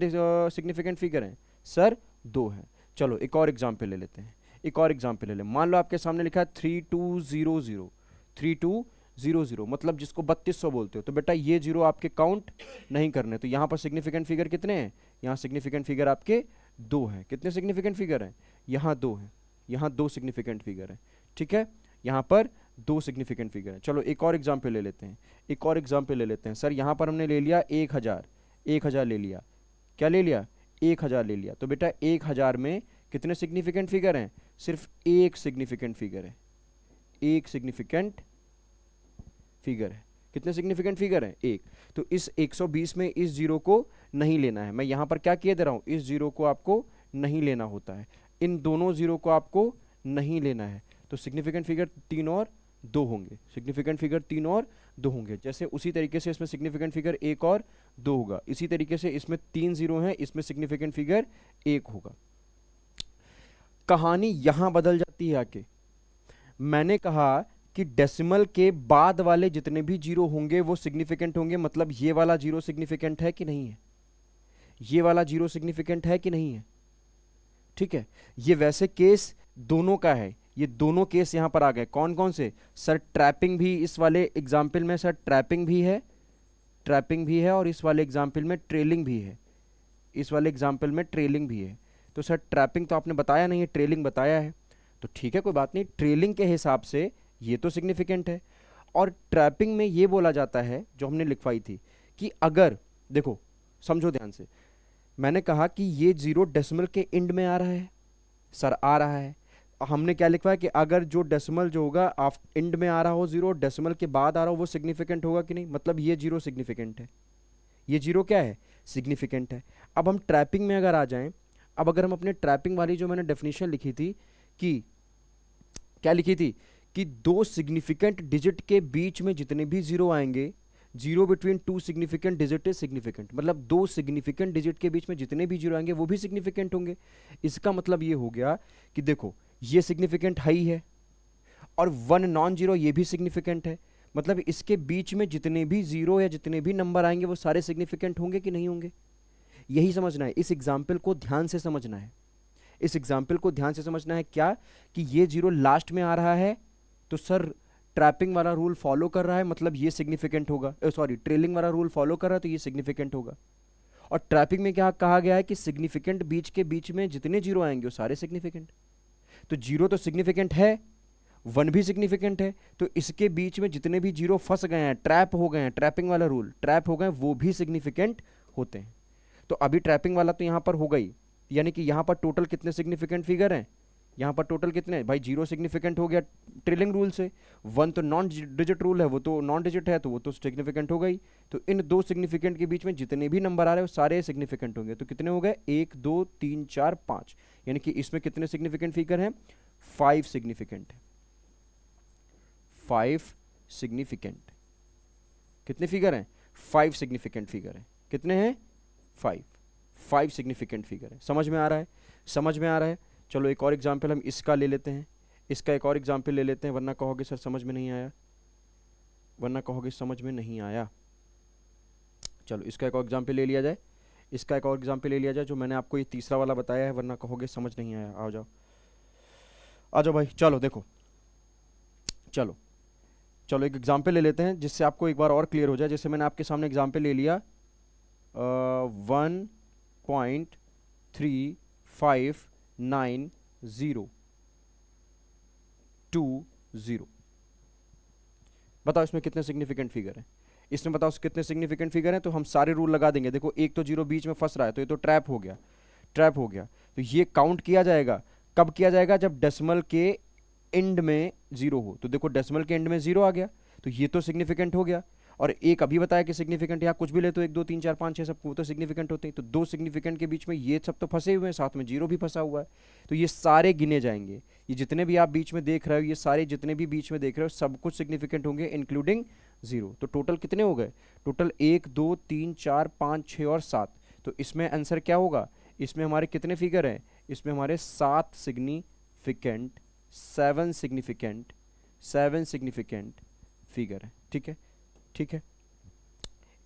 सिग्निफिकेंट फिगर हैं सर? 2 हैं। चलो एक और एग्जांपल ले लेते हैं, एक और एग्जांपल ले लें। मान लो आपके सामने लिखा है 3200, 3200 मतलब जिसको 3200 बोलते हो। तो बेटा ये जीरो आपके काउंट नहीं करने। तो यहां पर सिग्निफिकेंट फिगर कितने हैं? यहां सिग्निफिकेंट फिगर आपके 2 हैं। कितने सिग्निफिकेंट फिगर हैं? यहां 2 हैं, यहां 2 सिग्निफिकेंट फिगर हैं, ठीक है। यहां पर 2 सिग्निफिकेंट फिगर हैं। चलो एक और एग्जांपल ले लेते हैं, एक और एग्जांपल ले लेते हैं। सर यहां पर हमने ले लिया 1000, 1000 ले लिया। क्या ले लिया? 1000 ले लिया। तो बेटा 1000 में कितने सिग्निफिकेंट फिगर हैं? सिर्फ एक सिग्निफिकेंट फिगर है, एक सिग्निफिकेंट फिगर है। कितने सिग्निफिकेंट फिगर हैं? एक। तो इस 120 में इस जीरो को नहीं लेना है। मैं यहां पर क्या किए दे रहा हूं? इस जीरो को आपको नहीं लेना होता है, इन दोनों जीरो को आपको नहीं लेना है। तो सिग्निफिकेंट फिगर 3 और 2 होंगे, सिग्निफिकेंट फिगर 3 और 2 होंगे। जैसे उसी तरीके से इसमें सिग्निफिकेंट फिगर 1 और 2 होगा, इसी तरीके से इसमें 3 जीरो हैं, इसमें सिग्निफिकेंट फिगर 1 होगा। कहानी यहां बदल जाती है आके, मैंने कहा कि डेसिमल के बाद वाले जितने भी जीरो होंगे वो सिग्निफिकेंट होंगे, मतलब ये वाला जीरो सिग्निफिकेंट है कि नहीं है, ये वाला जीरो सिग्निफिकेंट है कि नहीं है। ठीक है, ये वैसे केस दोनों का है, ये दोनों केस यहां पर आ गए। कौन कौन से सर? ट्रैपिंग भी इस वाले एग्जाम्पल में सर, ट्रैपिंग भी है, ट्रैपिंग भी है, और इस वाले एग्जाम्पल में ट्रेलिंग भी है, इस वाले एग्जाम्पल में ट्रेलिंग भी है। तो सर ट्रैपिंग तो आपने बताया नहीं है, ट्रेलिंग बताया है, तो ठीक है कोई बात नहीं, ट्रेलिंग के हिसाब से ये तो सिग्निफिकेंट है। और ट्रैपिंग में ये बोला जाता है जो हमने लिखवाई थी कि अगर, देखो समझो ध्यान से, मैंने कहा कि ये जीरो डेसिमल के एंड में आ रहा है, सर आ रहा है। हमने क्या लिखवा है कि अगर जो डेसिमल जो होगा आप एंड में आ रहा हो जीरो, डेसिमल के बाद आ रहा हो, वो सिग्निफिकेंट होगा कि नहीं, मतलब ये जीरो सिग्निफिकेंट है, ये जीरो क्या है, सिग्निफिकेंट है। अब हम ट्रैपिंग में अगर आ जाएं, अब अगर हम अपने ट्रैपिंग वाली जो मैंने डेफिनेशन लिखी थी कि क्या लिखी थी कि दो सिग्निफिकेंट डिजिट के बीच में जितने भी जीरो आएंगे, zero between two significant digit is significant, मतलब दो सिग्निफिकेंट डिजिट के बीच में जितने भी जीरो आएंगे वो भी सिग्निफिकेंट होंगे। इसका मतलब ये हो गया कि देखो ये सिग्निफिकेंट हाई है, और वन नॉन जीरो ये भी सिग्निफिकेंट है, मतलब इसके बीच में जितने भी जीरो या जितने भी नंबर आएंगे वो सारे सिग्निफिकेंट होंगे कि नहीं होंगे। यही समझना है, इस एग्जाम्पल को ध्यान से समझना है, इस एग्जाम्पल को ध्यान से समझना है। क्या कि ये जीरो लास्ट में आ रहा है तो सर ट्रैपिंग वाला रूल फॉलो कर रहा है, मतलब ये सिग्निफिकेंट होगा, सॉरी ट्रेलिंग वाला रूल फॉलो कर रहा है तो ये सिग्निफिकेंट होगा। और ट्रैपिंग में क्या कहा गया है कि सिग्निफिकेंट बीच के बीच में जितने जीरो आएंगे वो सारे सिग्निफिकेंट, तो जीरो तो सिग्निफिकेंट है, वन भी सिग्निफिकेंट है, तो इसके बीच में जितने भी जीरो फंस गए हैं, ट्रैप हो गए हैं, ट्रैपिंग वाला रूल ट्रैप हो गए, वो भी सिग्निफिकेंट होते हैं। तो अभी ट्रैपिंग वाला तो यहां पर हो गई, यानी कि यहां पर टोटल कितने सिग्निफिकेंट फिगर हैं, यहां पर टोटल कितने भाई, जीरो सिग्निफिकेंट हो गया ट्रेलिंग रूल से, वन तो नॉन डिजिट रूल है, वो तो नॉन डिजिट है तो वो तो सिग्निफिकेंट हो गई। तो इन दो सिग्निफिकेंट के बीच में जितने भी नंबर आ रहे हैं वो सारे सिग्निफिकेंट होंगे। तो कितने हो गए, एक दो तीन चार पांच, यानी कि इसमें कितने सिग्निफिकेंट फिगर हैं, फाइव सिग्निफिकेंट है, फाइव सिग्निफिकेंट। कितने फिगर हैं, फाइव सिग्निफिकेंट फिगर हैं, कितने हैं, फाइव, फाइव सिग्निफिकेंट फिगर है। समझ में आ रहा है, समझ में आ रहा है। चलो एक और एग्जाम्पल हम इसका ले लेते हैं, इसका एक और एग्जाम्पल ले लेते हैं, वरना कहोगे सर समझ में नहीं आया, वरना कहोगे समझ में नहीं आया। चलो इसका एक और एग्जाम्पल ले लिया जाए, इसका एक और एग्जाम्पल ले लिया जाए, जो मैंने आपको ये तीसरा वाला बताया है, वरना कहोगे समझ नहीं आया। आ जाओ, आ जाओ भाई, चलो देखो, चलो चलो एक एग्जाम्पल ले लेते हैं जिससे आपको एक बार और क्लियर हो जाए। जैसे मैंने आपके सामने एग्जाम्पल ले लिया 1.359020, बताओ इसमें कितने सिग्निफिकेंट फिगर हैं, इसमें बताओ कितने सिग्निफिकेंट फिगर हैं। तो हम सारे रूल लगा देंगे, देखो एक तो जीरो बीच में फंस रहा है तो ये तो ट्रैप हो गया, ट्रैप हो गया। तो ये काउंट किया जाएगा, कब किया जाएगा, जब डेसिमल के एंड में जीरो हो। तो देखो डेसिमल के एंड में जीरो आ गया तो ये तो सिग्निफिकेंट हो गया, और एक अभी बताया कि सिग्निफिकेंट, यहाँ कुछ भी ले तो एक दो तीन चार पाँच छः सब वो तो सिग्निफिकेंट होते हैं। तो दो सिग्निफिकेंट के बीच में ये सब तो फंसे हुए हैं, साथ में जीरो भी फंसा हुआ है, तो ये सारे गिने जाएंगे। ये जितने भी आप बीच में देख रहे हो, ये सारे जितने भी बीच में देख रहे हो सब कुछ सिग्निफिकेंट होंगे इंक्लूडिंग जीरो। तो टोटल कितने हो गए, टोटल एक दो तीन चार पाँच छः और सात। तो इसमें आंसर क्या होगा, इसमें हमारे कितने फिगर हैं, इसमें हमारे सात सिग्निफिकेंट, सेवन सिग्निफिकेंट फिगर है। ठीक है, ठीक है।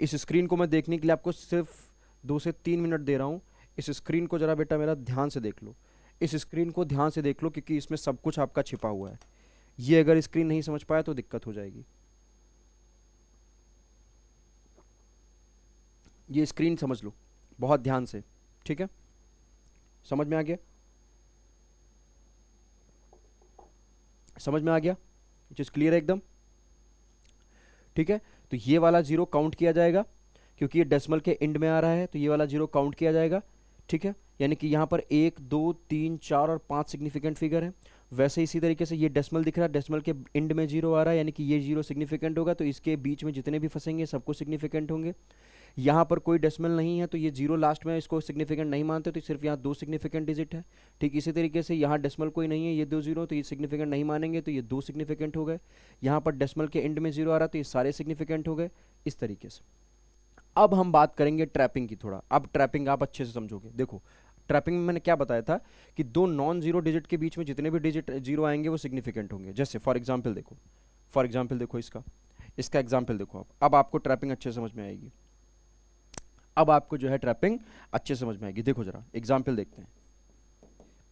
इस स्क्रीन को मैं देखने के लिए आपको सिर्फ 2 से 3 मिनट दे रहा हूँ। इस स्क्रीन को जरा बेटा मेरा ध्यान से देख लो, इस स्क्रीन को ध्यान से देख लो, क्योंकि इसमें सब कुछ आपका छिपा हुआ है। ये अगर स्क्रीन नहीं समझ पाया तो दिक्कत हो जाएगी। ये स्क्रीन समझ लो बहुत ध्यान से, ठीक है, समझ में आ गया, समझ में आ गया, चीज़ क्लियर है एकदम, ठीक है। तो ये वाला जीरो काउंट किया जाएगा क्योंकि ये डेसिमल के एंड में आ रहा है, तो ये वाला जीरो काउंट किया जाएगा, ठीक है। यानी कि यहाँ पर एक दो तीन चार और पाँच सिग्निफिकेंट फिगर है। वैसे इसी तरीके से ये डेसिमल दिख रहा है, डेसिमल के एंड में जीरो आ रहा है, यानी कि ये जीरो सिग्निफिकेंट होगा, तो इसके बीच में जितने भी फंसेंगे सबको सिग्निफिकेंट होंगे। यहाँ पर कोई डेसिमल नहीं है तो ये जीरो लास्ट में इसको सिग्निफिकेंट नहीं मानते, तो सिर्फ यहाँ दो सिग्निफिकेंट डिजिट है। ठीक इसी तरीके से यहाँ डेसिमल कोई नहीं है, ये दो जीरो, तो ये सिग्निफिकेंट नहीं मानेंगे, तो ये दो सिग्निफिकेंट हो गए। यहाँ पर डेसिमल के एंड में जीरो आ रहा तो ये सारे सिग्निफिकेंट हो गए, इस तरीके से। अब हम बात करेंगे ट्रैपिंग की थोड़ा, अब ट्रैपिंग आप अच्छे से समझोगे। देखो ट्रैपिंग में मैंने क्या बताया था कि दो नॉन जीरो डिजिट के बीच में जितने भी डिजिट जीरो आएंगे वो सिग्निफिकेंट होंगे। जैसे फॉर एग्जाम्पल देखो इसका इसका एग्जाम्पल देखो आप, अब आपको ट्रैपिंग अच्छे समझ में आएगी। अब आपको जो है ट्रैपिंग अच्छे समझ में आएगी। देखो जरा एग्जाम्पल देखते हैं।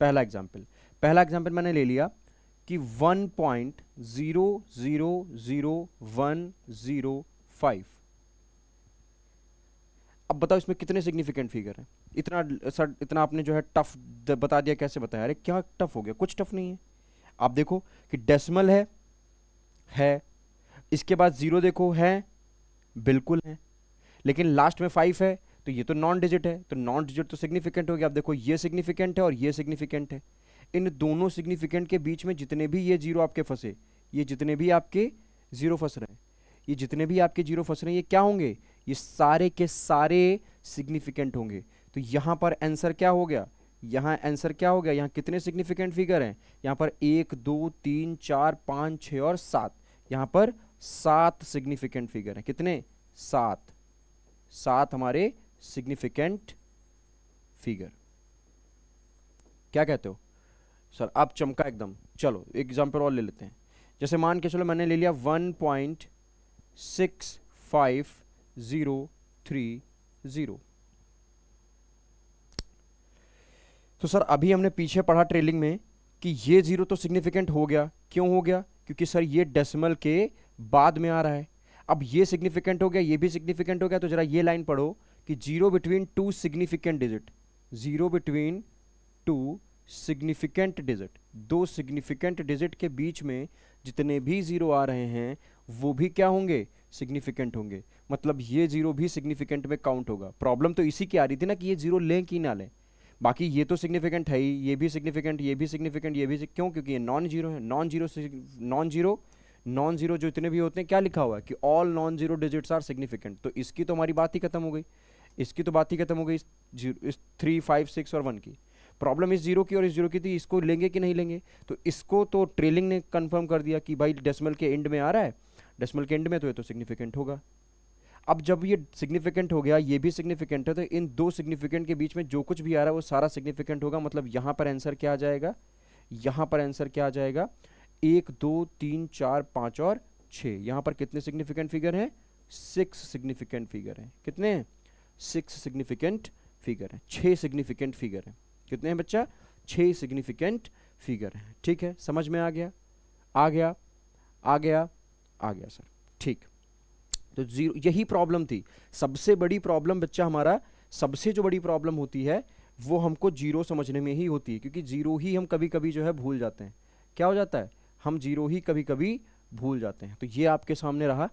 पहला एग्जाम्पल मैंने ले लिया कि 1.000105। अब बताओ इसमें कितने सिग्निफिकेंट फिगर हैं? इतना सर, इतना आपने जो है टफ बता दिया, कैसे बताया? अरे क्या टफ हो गया, कुछ टफ नहीं है। आप देखो कि डेसिमल है, इसके बाद जीरो देखो है, बिल्कुल है, लेकिन लास्ट में 5 है, तो ये तो नॉन डिजिट है, तो नॉन डिजिट तो सिग्निफिकेंट हो गया। आप देखो ये सिग्निफिकेंट है और ये सिग्निफिकेंट है। इन दोनों सिग्निफिकेंट के बीच में जितने भी ये जीरो आपके फंसे, ये जितने भी आपके जीरो फंस रहे हैं, ये जितने भी आपके जीरो फंस रहे हैं, ये क्या होंगे? ये सारे के सारे सिग्निफिकेंट होंगे। तो यहां पर आंसर क्या हो गया? यहाँ आंसर क्या हो गया? यहाँ कितने सिग्निफिकेंट फिगर हैं? यहाँ पर 1 2 3 4 5 6 और 7। यहाँ पर 7 सिग्निफिकेंट फिगर हैं। कितने? 7 हमारे सिग्निफिकेंट फिगर। क्या कहते हो सर? आप चमका एकदम। चलो एग्जाम्पल और ले लेते हैं। जैसे मान के चलो मैंने ले लिया 1.65030। तो सर अभी हमने पीछे पढ़ा ट्रेलिंग में कि ये जीरो तो सिग्निफिकेंट हो गया। क्यों हो गया? क्योंकि सर ये डेसिमल के बाद में आ रहा है। अब ये सिग्निफिकेंट हो गया, ये भी सिग्निफिकेंट हो गया। तो जरा ये लाइन पढ़ो कि zero between two significant digit, zero between two significant digit, दो सिग्निफिकेंट डिजिट के बीच में जितने भी जीरो आ रहे हैं वो भी क्या होंगे? सिग्निफिकेंट होंगे। मतलब ये जीरो भी सिग्निफिकेंट में काउंट होगा। प्रॉब्लम तो इसी की आ रही थी ना कि ये जीरो लें कि ना लें। बाकी ये तो सिग्निफिकेंट है ही, ये भी सिग्निफिकेंट, ये भी सिग्निफिकेंट, ये भी क्यों? क्योंकि ये नॉन जीरो है। नॉन जीरो जो इतने भी होते हैं, क्या लिखा हुआ है कि all non zero digits are significant. तो इसकी तो हमारी बात ही खत्म हो गई, इसकी तो बात ही खत्म हो गई, इस 3 5 6 और 1 की। प्रॉब्लम इस जीरो की और इस जीरो की थी, इसको लेंगे कि नहीं लेंगे? तो इसको तो ट्रेलिंग ने कंफर्म कर दिया कि भाई डेसिमल के एंड में आ रहा है, डेसिमल के एंड में, तो ये तो सिग्निफिकेंट होगा। अब जब ये सिग्निफिकेंट हो गया, ये भी सिग्निफिकेंट है, तो इन दो सिग्निफिकेंट के बीच में जो कुछ भी आ रहा है वो सारा सिग्निफिकेंट होगा। मतलब यहां पर आंसर क्या आ जाएगा? यहां पर आंसर क्या आ जाएगा? 1 2 3 4 5 और 6। यहां पर कितने सिग्निफिकेंट फिगर हैं? 6 सिग्निफिकेंट फिगर हैं। कितने हैं? 6 सिग्निफिकेंट फिगर हैं। 6 सिग्निफिकेंट फिगर हैं। कितने हैं बच्चा? 6 सिग्निफिकेंट फिगर हैं। ठीक है, समझ में आ गया? आ गया, आ गया, आ गया सर। ठीक। तो जीरो, यही प्रॉब्लम थी। सबसे बड़ी प्रॉब्लम बच्चा हमारा, सबसे जो बड़ी प्रॉब्लम होती है वो हमको जीरो समझने में ही होती है, क्योंकि जीरो ही हम कभी कभी जो है भूल जाते हैं। क्या हो जाता है? हम जीरो ही कभी कभी भूल जाते हैं। तो ये आपके सामने रहा।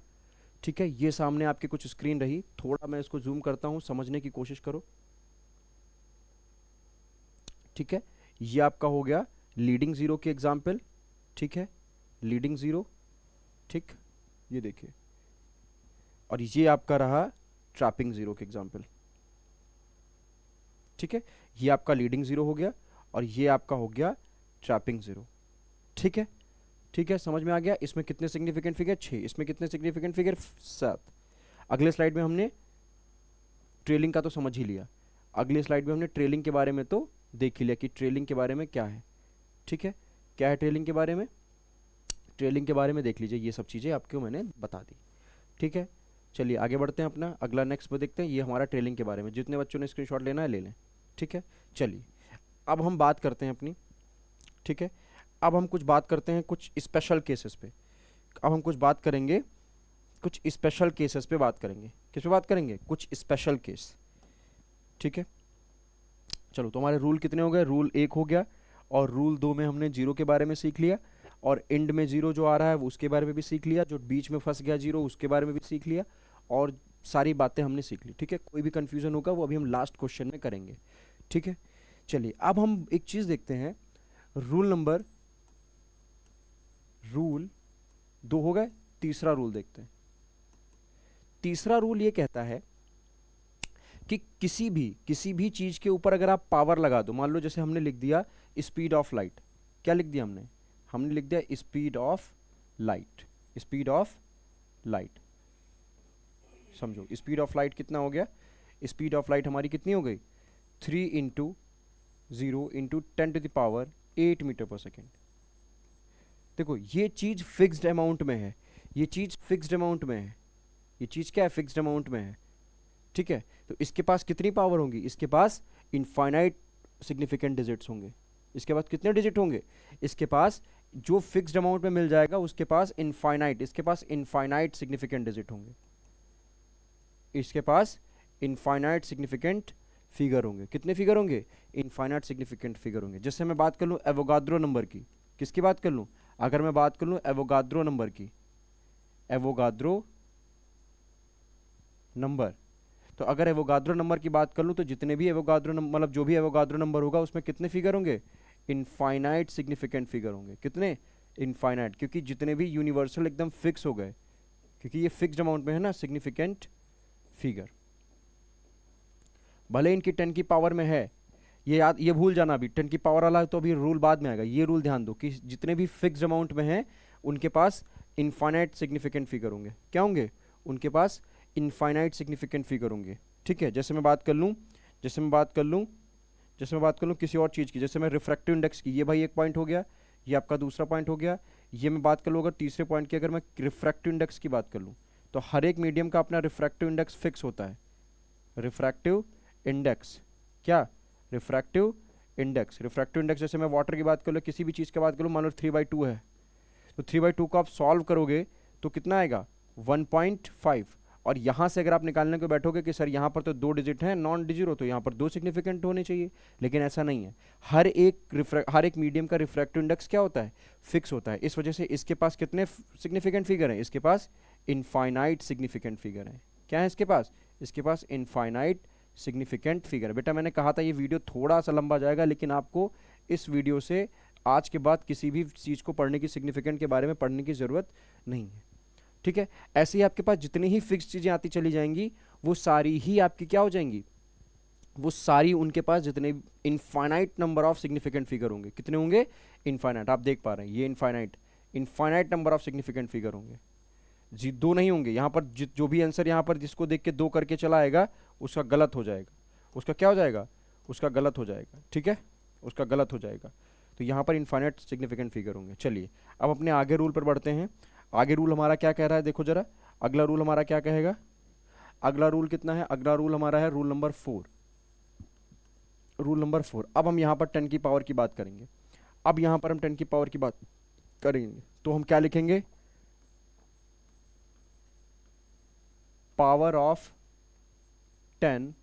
ठीक है, ये सामने आपके कुछ स्क्रीन रही। थोड़ा मैं इसको जूम करता हूं, समझने की कोशिश करो। ठीक है, ये आपका हो गया लीडिंग जीरो के एग्जाम्पल। ठीक है, लीडिंग जीरो। ठीक, ये देखिए, और ये आपका रहा ट्रैपिंग जीरो के एग्जाम्पल। ठीक है, ये आपका लीडिंग जीरो हो गया और ये आपका हो गया ट्रैपिंग जीरो। ठीक है, ठीक है, समझ में आ गया? इसमें कितने सिग्निफिकेंट फिगर? 6। इसमें कितने सिग्निफिकेंट फिगर? 7। अगले स्लाइड में हमने ट्रेलिंग का तो समझ ही लिया। अगले स्लाइड में हमने ट्रेलिंग के बारे में तो देख ही लिया कि ट्रेलिंग के बारे में क्या है। ठीक है, क्या है ट्रेलिंग के बारे में? ट्रेलिंग के बारे में देख लीजिए, ये सब चीज़ें आपको मैंने बता दी। ठीक है, चलिए आगे बढ़ते हैं। अपना अगला नेक्स्ट पे देखते हैं। ये हमारा ट्रेलिंग के बारे में, जितने बच्चों ने स्क्रीनशॉट लेना है ले लें। ठीक है, चलिए अब हम बात करते हैं अपनी। ठीक है, अब हम कुछ बात करते हैं कुछ स्पेशल केसेस पे। अब हम कुछ बात करेंगे, कुछ स्पेशल केसेस पे बात करेंगे। किस पे बात करेंगे? कुछ स्पेशल केस। ठीक है, चलो तो हमारे रूल कितने हो गए? रूल 1 हो गया, और रूल 2 में हमने जीरो के बारे में सीख लिया, और एंड में जीरो जो आ रहा है वो उसके बारे में भी सीख लिया, जो बीच में फंस गया जीरो उसके बारे में भी सीख लिया, और सारी बातें हमने सीख ली। ठीक है, कोई भी कंफ्यूजन होगा वो अभी हम लास्ट क्वेश्चन में करेंगे। ठीक है, चलिए अब हम एक चीज़ देखते हैं। रूल 2 हो गए, तीसरा रूल देखते हैं। तीसरा रूल ये कहता है कि किसी भी चीज़ के ऊपर अगर आप पावर लगा दो, मान लो जैसे हमने लिख दिया स्पीड ऑफ लाइट। क्या लिख दिया हमने? हमने लिख दिया speed of light. Speed of light, समझो स्पीड ऑफ लाइट कितना हो गया? स्पीड ऑफ लाइट हमारी कितनी हो गई? 3 इंटू 0 इंटू 10⁸ मीटर पर सेकेंड। देखो ये चीज़ फिक्स्ड अमाउंट में है, ये चीज़ फिक्स्ड अमाउंट में है, ये चीज़ क्या है, फिक्स्ड अमाउंट में है। ठीक है, तो इसके पास कितनी पावर होंगी, इसके पास इनफाइनाइट सिग्निफिकेंट डिजिट्स होंगे। इसके पास कितने डिजिट होंगे, इसके पास जो फिक्स्ड अमाउंट में मिल जाएगा उसके पास इनफाइनाइट, इसके पास इनफाइनाइट सिग्निफिकेंट डिजिट होंगे, इसके पास इनफाइनाइट सिग्निफिकेंट फिगर होंगे। कितने फिगर होंगे, इनफाइनाइट सिग्निफिकेंट फिगर होंगे। जैसे मैं बात कर लूँ एवोगाद्रो नंबर की, किसकी बात कर लूँ, अगर मैं बात कर लूँ एवोगाद्रो नंबर की, एवोगाद्रो नंबर, तो अगर एवोगाद्रो नंबर की बात कर लूँ तो जितने भी एवोगाद्रो मतलब जो भी एवोगाद्रो नंबर होगा उसमें कितने फिगर होंगे, इनफाइनाइट सिग्निफिकेंट फिगर होंगे। कितने, इनफाइनाइट, क्योंकि जितने भी यूनिवर्सल एकदम फिक्स हो गए, क्योंकि ये फिक्स्ड अमाउंट में है ना सिग्निफिकेंट फिगर। भले इनकी 10 की पावर में है, ये याद, ये भूल जाना, अभी 10 की पावर वाला है तो अभी रूल बाद में आएगा, ये रूल ध्यान दो कि जितने भी फिक्स्ड अमाउंट में हैं उनके पास इनफाइनाइट सिग्निफिकेंट फिगर होंगे। क्या होंगे, उनके पास इनफाइनाइट सिग्निफिकेंट फिगर होंगे। ठीक है, जैसे मैं बात कर लूँ, जैसे मैं बात कर लूँ, जैसे मैं बात कर लूँ किसी और चीज़ की, जैसे मैं रिफ्रैक्टिव इंडेक्स की, ये भाई एक पॉइंट हो गया, ये आपका दूसरा पॉइंट हो गया। ये मैं बात कर लूँ अगर तीसरे पॉइंट की, अगर मैं रिफ्रैक्टिव इंडेक्स की बात कर लूँ तो हर एक मीडियम का अपना रिफ्रैक्टिव इंडेक्स फिक्स होता है। रिफ्रैक्टिव इंडेक्स, क्या, रिफ्रैक्टिव इंडेक्स, रिफ्रैक्टिव इंडेक्स, जैसे मैं वाटर की बात कर लूँ, किसी भी चीज़ की बात करूँ, मान लो 3/2 है, तो 3/2 को आप सॉल्व करोगे तो कितना आएगा, 1.5। और यहाँ से अगर आप निकालने को बैठोगे कि सर यहाँ पर तो 2 डिजिट हैं नॉन डिजिट हो, तो यहाँ पर 2 सिग्निफिकेंट होने चाहिए, लेकिन ऐसा नहीं है। हर एक मीडियम का रिफ्रैक्टिव इंडेक्स क्या होता है, फिक्स होता है। इस वजह से इसके पास कितने सिग्निफिकेंट फिगर हैं, इसके पास इनफाइनाइट सिग्निफिकेंट फिगर हैं। क्या है इसके पास, इसके पास इनफाइनाइट सिग्निफिकेंट फिगर है। बेटा मैंने कहा था ये वीडियो थोड़ा सा लंबा जाएगा, लेकिन आपको इस वीडियो से आज के बाद किसी भी चीज़ को पढ़ने की, सिग्निफिकेंट के बारे में पढ़ने की ज़रूरत नहीं है। ठीक है, ऐसे ही आपके पास जितनी ही फिक्स चीज़ें आती चली जाएंगी वो सारी ही आपकी क्या हो जाएंगी, वो सारी उनके पास जितने infinite number of significant figure होंगे। कितने होंगे, इनफाइनाइट, आप देख पा रहे हैं ये infinite, infinite number of significant figure होंगे जी, 2 नहीं होंगे। यहाँ पर जो भी आंसर यहाँ पर जिसको देख के 2 करके चला आएगा उसका गलत हो जाएगा, उसका क्या हो जाएगा, उसका गलत हो जाएगा। ठीक है, उसका गलत हो जाएगा। तो यहाँ पर इनफाइनाइट सिग्निफिकेंट फिगर होंगे। चलिए अब अपने आगे रूल पर बढ़ते हैं। आगे रूल हमारा क्या कह रहा है, देखो जरा, अगला रूल हमारा क्या कहेगा, अगला रूल कितना है, अगला रूल हमारा है रूल नंबर 4, रूल नंबर 4। अब हम यहाँ पर 10 की पावर की बात करेंगे, अब यहाँ पर हम 10 की पावर की बात करेंगे तो हम क्या लिखेंगे, power of 10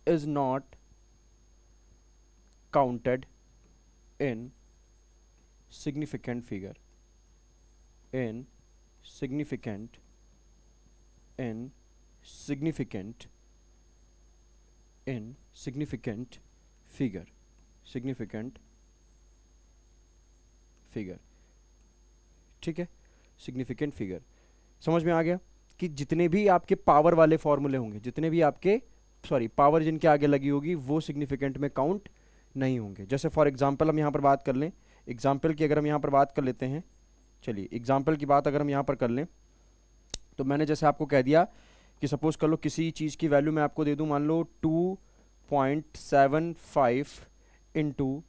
is not counted in significant figure, in significant in significant in significant figure, significant figure। ठीक है, सिग्निफिकेंट फिगर समझ में आ गया कि जितने भी आपके पावर वाले फॉर्मूले होंगे, जितने भी आपके पावर जिनके आगे लगी होगी वो सिग्निफिकेंट में काउंट नहीं होंगे। जैसे फॉर एग्जांपल हम यहाँ पर बात कर लें, एग्जांपल की अगर हम यहाँ पर बात कर लेते हैं, चलिए एग्जांपल की बात अगर हम यहाँ पर कर लें तो मैंने जैसे आपको कह दिया कि सपोज कर लो किसी चीज़ की वैल्यू मैं आपको दे दूँ, मान लो 2.75 इंटू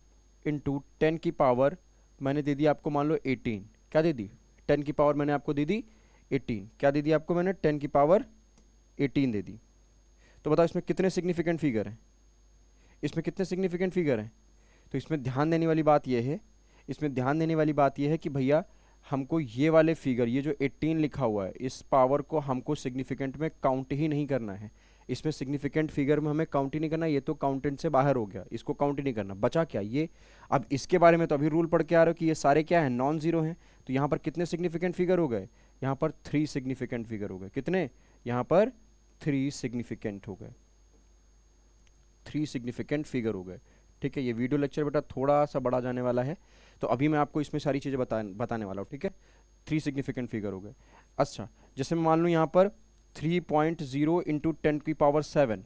10 की पावर मैंने दे दी आपको, मान लो 18, क्या दे दी, 10 की पावर मैंने आपको दे दी 18, क्या दे दी आपको मैंने, 10 की पावर 18 दे दी। तो बताओ इसमें कितने सिग्निफिकेंट फिगर हैं, इसमें कितने सिग्निफिकेंट फिगर हैं। तो इसमें ध्यान देने वाली बात यह है, इसमें ध्यान देने वाली बात यह है कि भैया हमको ये वाले फिगर, ये जो 18 लिखा हुआ है, इस पावर को हमको सिग्निफिकेंट में काउंट ही नहीं करना है। इसमें सिग्निफिकेंट फिगर में हमें काउंट ही नहीं करना, ये तो काउंटेंट से बाहर हो गया, इसको काउंट ही नहीं करना, बचा क्या ये। अब इसके बारे में तो अभी रूल पढ़ के आ रहे हो कि ये सारे क्या हैं, नॉन जीरो हैं। तो यहाँ पर कितने सिग्निफिकेंट फिगर हो गए, यहाँ पर 3 सिग्निफिकेंट फिगर हो गए। कितने, यहाँ पर 3 सिग्निफिकेंट हो गए, 3 सिग्निफिकेंट फिगर हो गए। ठीक है, ये वीडियो लेक्चर बेटा थोड़ा सा बड़ा जाने वाला है, तो अभी मैं आपको इसमें सारी चीज़ें बताने वाला हूँ। ठीक है, 3 सिग्निफिकेंट फिगर हो गए। अच्छा, जैसे मैं मान लूँ यहाँ पर 3.0 इंटू 10 की पावर 7,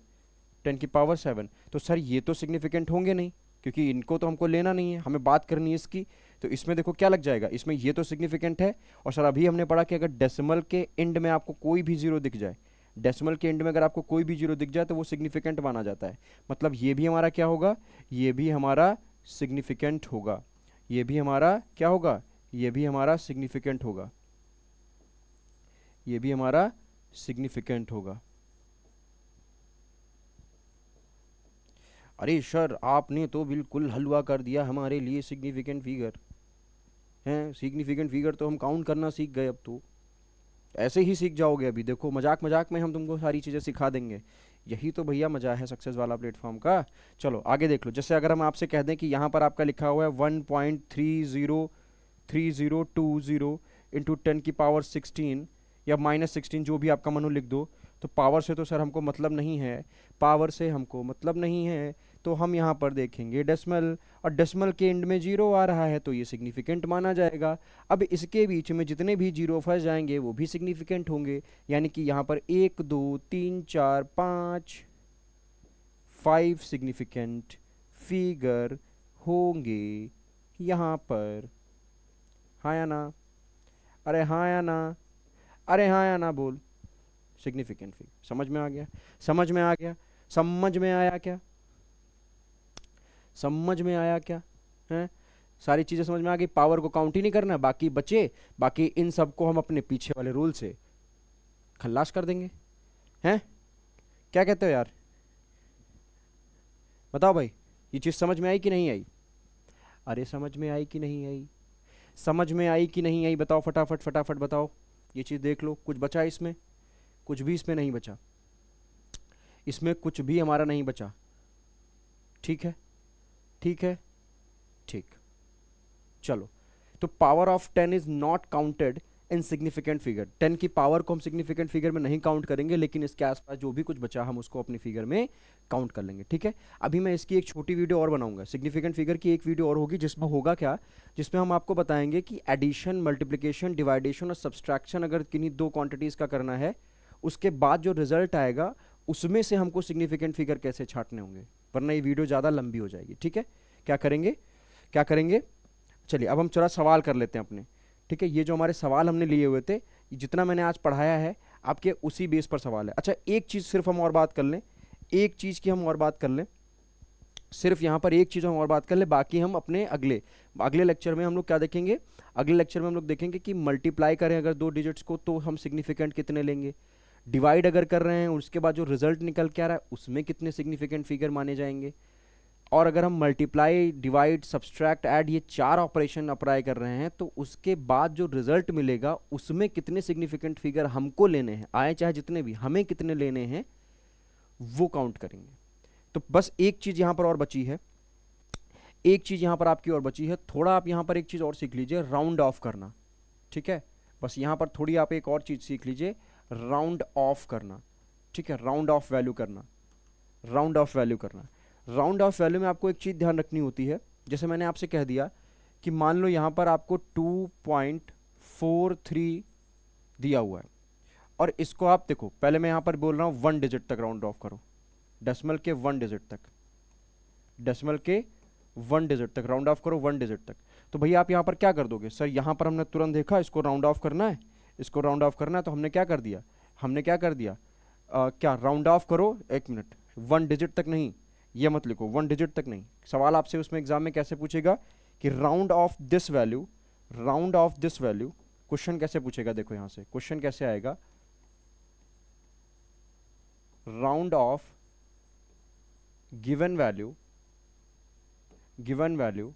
10 की पावर 7, तो सर ये तो सिग्निफिकेंट होंगे नहीं, क्योंकि इनको तो हमको लेना नहीं है, हमें बात करनी है इसकी। तो इसमें देखो क्या लग जाएगा, इसमें ये तो सिग्निफिकेंट है, और सर अभी हमने पढ़ा कि अगर डेसिमल के एंड में आपको कोई भी जीरो दिख जाए, डेसिमल के एंड में अगर आपको कोई भी जीरो दिख जाए तो वो सिग्निफिकेंट माना जाता है। मतलब ये भी हमारा क्या होगा, ये भी हमारा सिग्निफिकेंट होगा, ये भी हमारा क्या होगा, ये भी हमारा सिग्निफिकेंट होगा, ये भी हमारा सिग्निफिकेंट होगा। अरे सर आपने तो बिल्कुल हलवा कर दिया हमारे लिए सिग्निफिकेंट फिगर। हैं, सिग्निफिकेंट फिगर तो हम काउंट करना सीख गए, अब तो ऐसे ही सीख जाओगे। अभी देखो मजाक मजाक में हम तुमको सारी चीज़ें सिखा देंगे। यही तो भैया मजा है सक्सेस वाला प्लेटफॉर्म का। चलो आगे देख लो। जैसे अगर हम आपसे कह दें कि यहाँ पर आपका लिखा हुआ है 1.303020 इंटू 10⁻16 या -16, जो भी आपका मनो लिख दो। तो पावर से तो सर हमको मतलब नहीं है, पावर से हमको मतलब नहीं है, तो हम यहाँ पर देखेंगे डेसिमल, और डेसिमल के एंड में जीरो आ रहा है तो ये सिग्निफिकेंट माना जाएगा। अब इसके बीच में जितने भी जीरो फंस जाएंगे वो भी सिग्निफिकेंट होंगे, यानी कि यहाँ पर 1 2 3 4 5 5 सिग्निफिकेंट फिगर होंगे यहाँ पर। हाँ या ना, अरे हाँ या ना, अरे हाँ या ना बोल। सिग्निफिकेंट फिगर समझ में आ गया, समझ में आ गया, समझ में आया क्या, समझ में आया क्या है? सारी चीज़ें समझ में आ गई। पावर को काउंट ही नहीं करना, बाकी बचे, बाकी इन सब को हम अपने पीछे वाले रूल से खल्लास कर देंगे। हैं, क्या कहते हो यार, बताओ भाई, ये चीज़ समझ में आई कि नहीं आई? अरे समझ में आई कि नहीं आई, समझ में आई कि नहीं आई, बताओ फटाफट फटाफट बताओ। ये चीज़ देख लो, कुछ बचा इसमें? कुछ भी इसमें नहीं बचा, इसमें कुछ भी हमारा नहीं बचा। ठीक है, ठीक है, ठीक। चलो, तो power of 10 is not counted in significant figure. 10 की पावर को हम सिग्निफिकेंट फिगर में नहीं काउंट करेंगे, लेकिन इसके आसपास जो भी कुछ बचा हम उसको अपनी फिगर में काउंट कर लेंगे। ठीक है, अभी मैं इसकी एक छोटी वीडियो और बनाऊंगा, सिग्निफिकेंट फिगर की एक वीडियो और होगी, जिसमें होगा क्या, जिसमें हम आपको बताएंगे कि एडिशन, मल्टीप्लिकेशन, डिवाइडेशन और सब्सट्रैक्शन अगर किन्हीं दो क्वांटिटीज़ का करना है, उसके बाद जो रिजल्ट आएगा उसमें से हमको सिग्निफिकेंट फिगर कैसे छांटने होंगे, वरना ये वीडियो ज़्यादा लंबी हो जाएगी। ठीक है, क्या करेंगे, क्या करेंगे? चलिए अब हम थोड़ा सवाल कर लेते हैं अपने। ठीक है, ये जो हमारे सवाल हमने लिए हुए थे, जितना मैंने आज पढ़ाया है आपके उसी बेस पर सवाल है। अच्छा, एक चीज़ सिर्फ हम और बात कर लें, एक चीज़ की हम और बात कर लें, सिर्फ यहाँ पर एक चीज़ हम और बात कर लें, बाकी हम अपने अगले अगले लेक्चर में हम लोग क्या देखेंगे, अगले लेक्चर में हम लोग देखेंगे कि मल्टीप्लाई करें अगर दो डिजिट्स को तो हम सिग्निफिकेंट कितने लेंगे, डिवाइड अगर कर रहे हैं उसके बाद जो रिजल्ट निकल के आ रहा है उसमें कितने सिग्निफिकेंट फिगर माने जाएंगे, और अगर हम मल्टीप्लाई, डिवाइड, सब्सट्रैक्ट, ऐड ये चार ऑपरेशन अप्लाई कर रहे हैं तो उसके बाद जो रिजल्ट मिलेगा उसमें कितने सिग्निफिकेंट फिगर हमको लेने हैं, आए चाहे जितने भी, हमें कितने लेने हैं वो काउंट करेंगे। तो बस एक चीज़ यहाँ पर और बची है, एक चीज़ यहाँ पर आपकी और बची है, थोड़ा आप यहाँ पर एक चीज़ और सीख लीजिए, राउंड ऑफ करना। ठीक है, बस यहाँ पर थोड़ी आप एक और चीज़ सीख लीजिए, राउंड ऑफ करना। ठीक है, राउंड ऑफ वैल्यू करना, राउंड ऑफ वैल्यू करना। राउंड ऑफ वैल्यू में आपको एक चीज़ ध्यान रखनी होती है, जैसे मैंने आपसे कह दिया कि मान लो यहाँ पर आपको 2.43 दिया हुआ है, और इसको आप देखो, पहले मैं यहाँ पर बोल रहा हूँ 1 डिजिट तक राउंड ऑफ करो, डेसिमल के 1 डिजिट तक, डेसिमल के 1 डिजिट तक राउंड ऑफ करो, 1 डिजिट तक। तो भैया आप यहाँ पर क्या कर दोगे, सर यहाँ पर हमने तुरंत देखा इसको राउंड ऑफ करना है, इसको राउंड ऑफ करना है, तो हमने क्या कर दिया, हमने क्या कर दिया, क्या राउंड ऑफ करो, एक मिनट, 1 डिजिट तक नहीं, ये मत लिखो 1 डिजिट तक नहीं। सवाल आपसे उसमें एग्जाम में कैसे पूछेगा कि round off this value, round off this value, question कैसे पूछेगा, देखो यहां से क्वेश्चन कैसे आएगा, round off given value, given value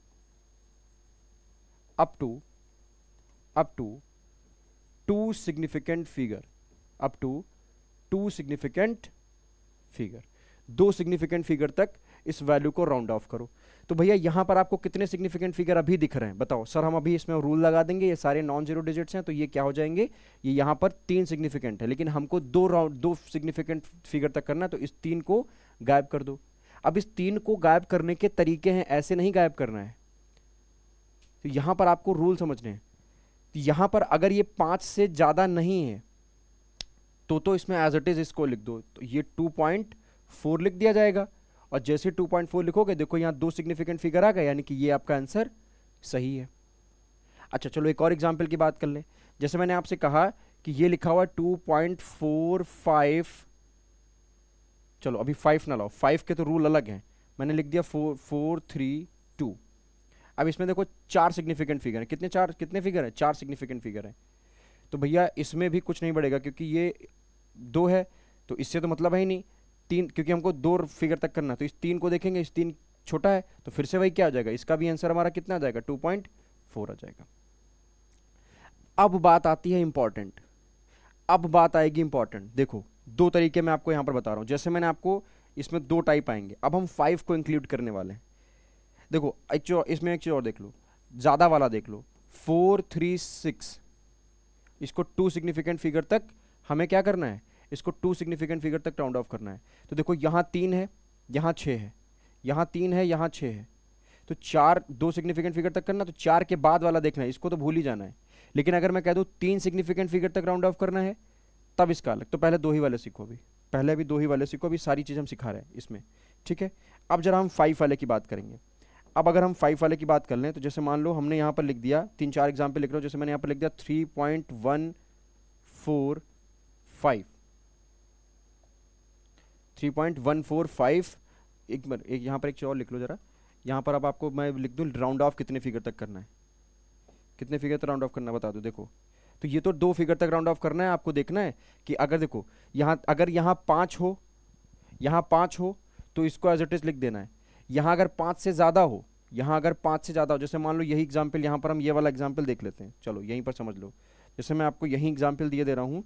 up to two significant figure, up to two significant figure, दो सिग्निफिकेंट फिगर तक इस वैल्यू को राउंड ऑफ करो। तो भैया यहां पर आपको कितने सिग्निफिकेंट फिगर अभी दिख रहे हैं, बताओ सर, हम अभी इसमें रूल लगा देंगे, ये सारे नॉन जीरो डिजिट्स हैं तो ये क्या हो जाएंगे, ये यहां पर 3 सिग्निफिकेंट है, लेकिन हमको दो सिग्निफिकेंट फिगर तक करना है, तो इस 3 को गायब कर दो। अब इस 3 को गायब करने के तरीके हैं, ऐसे नहीं गायब करना है, तो यहां पर आपको रूल समझने हैं। तो यहां पर अगर ये 5 से ज्यादा नहीं है तो इसमें एज इट इज इसको लिख दो, तो ये 2.4 लिख दिया जाएगा, और जैसे 2.4 लिखोगे देखो यहां दो सिग्निफिकेंट फिगर आ गए, यानी कि ये आपका आंसर सही है। अच्छा चलो एक और एग्जांपल की बात कर लें, जैसे मैंने आपसे कहा कि ये लिखा हुआ है 2.45, चलो अभी 5 ना लाओ, 5 के तो रूल अलग हैं, मैंने लिख दिया 4, 4, 3, 2। अब इसमें देखो चार सिग्निफिकेंट फिगर है, कितने फिगर है, चार सिग्निफिकेंट फिगर है। तो भैया इसमें भी कुछ नहीं बढ़ेगा क्योंकि ये 2 है, तो इससे तो मतलब है ही नहीं। 3, क्योंकि हमको 2 फिगर तक करना है, तो इस 3 को देखेंगे, इस 3 छोटा है, तो फिर से वही क्या आ जाएगा, इसका भी आंसर हमारा कितना आ जाएगा, 2.4 आ जाएगा। अब बात आती है इंपॉर्टेंट, अब बात आएगी इंपॉर्टेंट। देखो दो तरीके मैं आपको यहां पर बता रहा हूं, जैसे मैंने आपको इसमें 2 टाइप आएंगे, अब हम 5 को इंक्लूड करने वाले हैं। देखो इसमें एक चीज और देख लो, ज्यादा वाला देख लो, 4, 3, 6, इसको 2 सिग्निफिकेंट फिगर तक हमें क्या करना है, इसको 2 सिग्निफिकेंट फिगर तक राउंड ऑफ करना है। तो देखो यहाँ 3 है, यहाँ 6 है, यहाँ 3 है, यहाँ 6 है, तो 4 2 सिग्निफिकेंट फिगर तक करना, तो 4 के बाद वाला देखना है, इसको तो भूल ही जाना है। लेकिन अगर मैं कह दूँ 3 सिग्निफिकेंट फिगर तक राउंड ऑफ करना है, तब इसका अलग। तो पहले 2 ही वाले सीखो, अभी पहले अभी 2 ही वाले सीखो, अभी सारी चीज़ हम सिखा रहे हैं इसमें, ठीक है। अब जरा हम 5 वाले की बात करेंगे। अब अगर हम 5 वाले की बात कर लें, तो जैसे मान लो हमने यहाँ पर लिख दिया, 3-4 एग्जाम्पल लिख रहा हूँ, जैसे मैंने यहाँ पर लिख दिया 3.145, 3.145। एक बार एक यहाँ पर एक चीज़ और लिख लो जरा, यहाँ पर अब आपको मैं लिख दूँ राउंड ऑफ कितने फिगर तक करना है, कितने फिगर तक राउंड ऑफ करना है बता दो। देखो तो ये तो 2 फिगर तक राउंड ऑफ करना है, आपको देखना है कि अगर देखो यहाँ, अगर यहाँ 5 हो, यहाँ 5 हो, तो इसको एज इट इज लिख देना है। यहाँ अगर 5 से ज़्यादा हो, यहाँ अगर 5 से ज़्यादा हो, जैसे मान लो यही एग्जाम्पल, यहाँ पर हम ये वाला एग्जाम्पल देख लेते हैं, चलो यहीं पर समझ लो। जैसे मैं आपको यही एग्जाम्पल दिए दे रहा हूँ,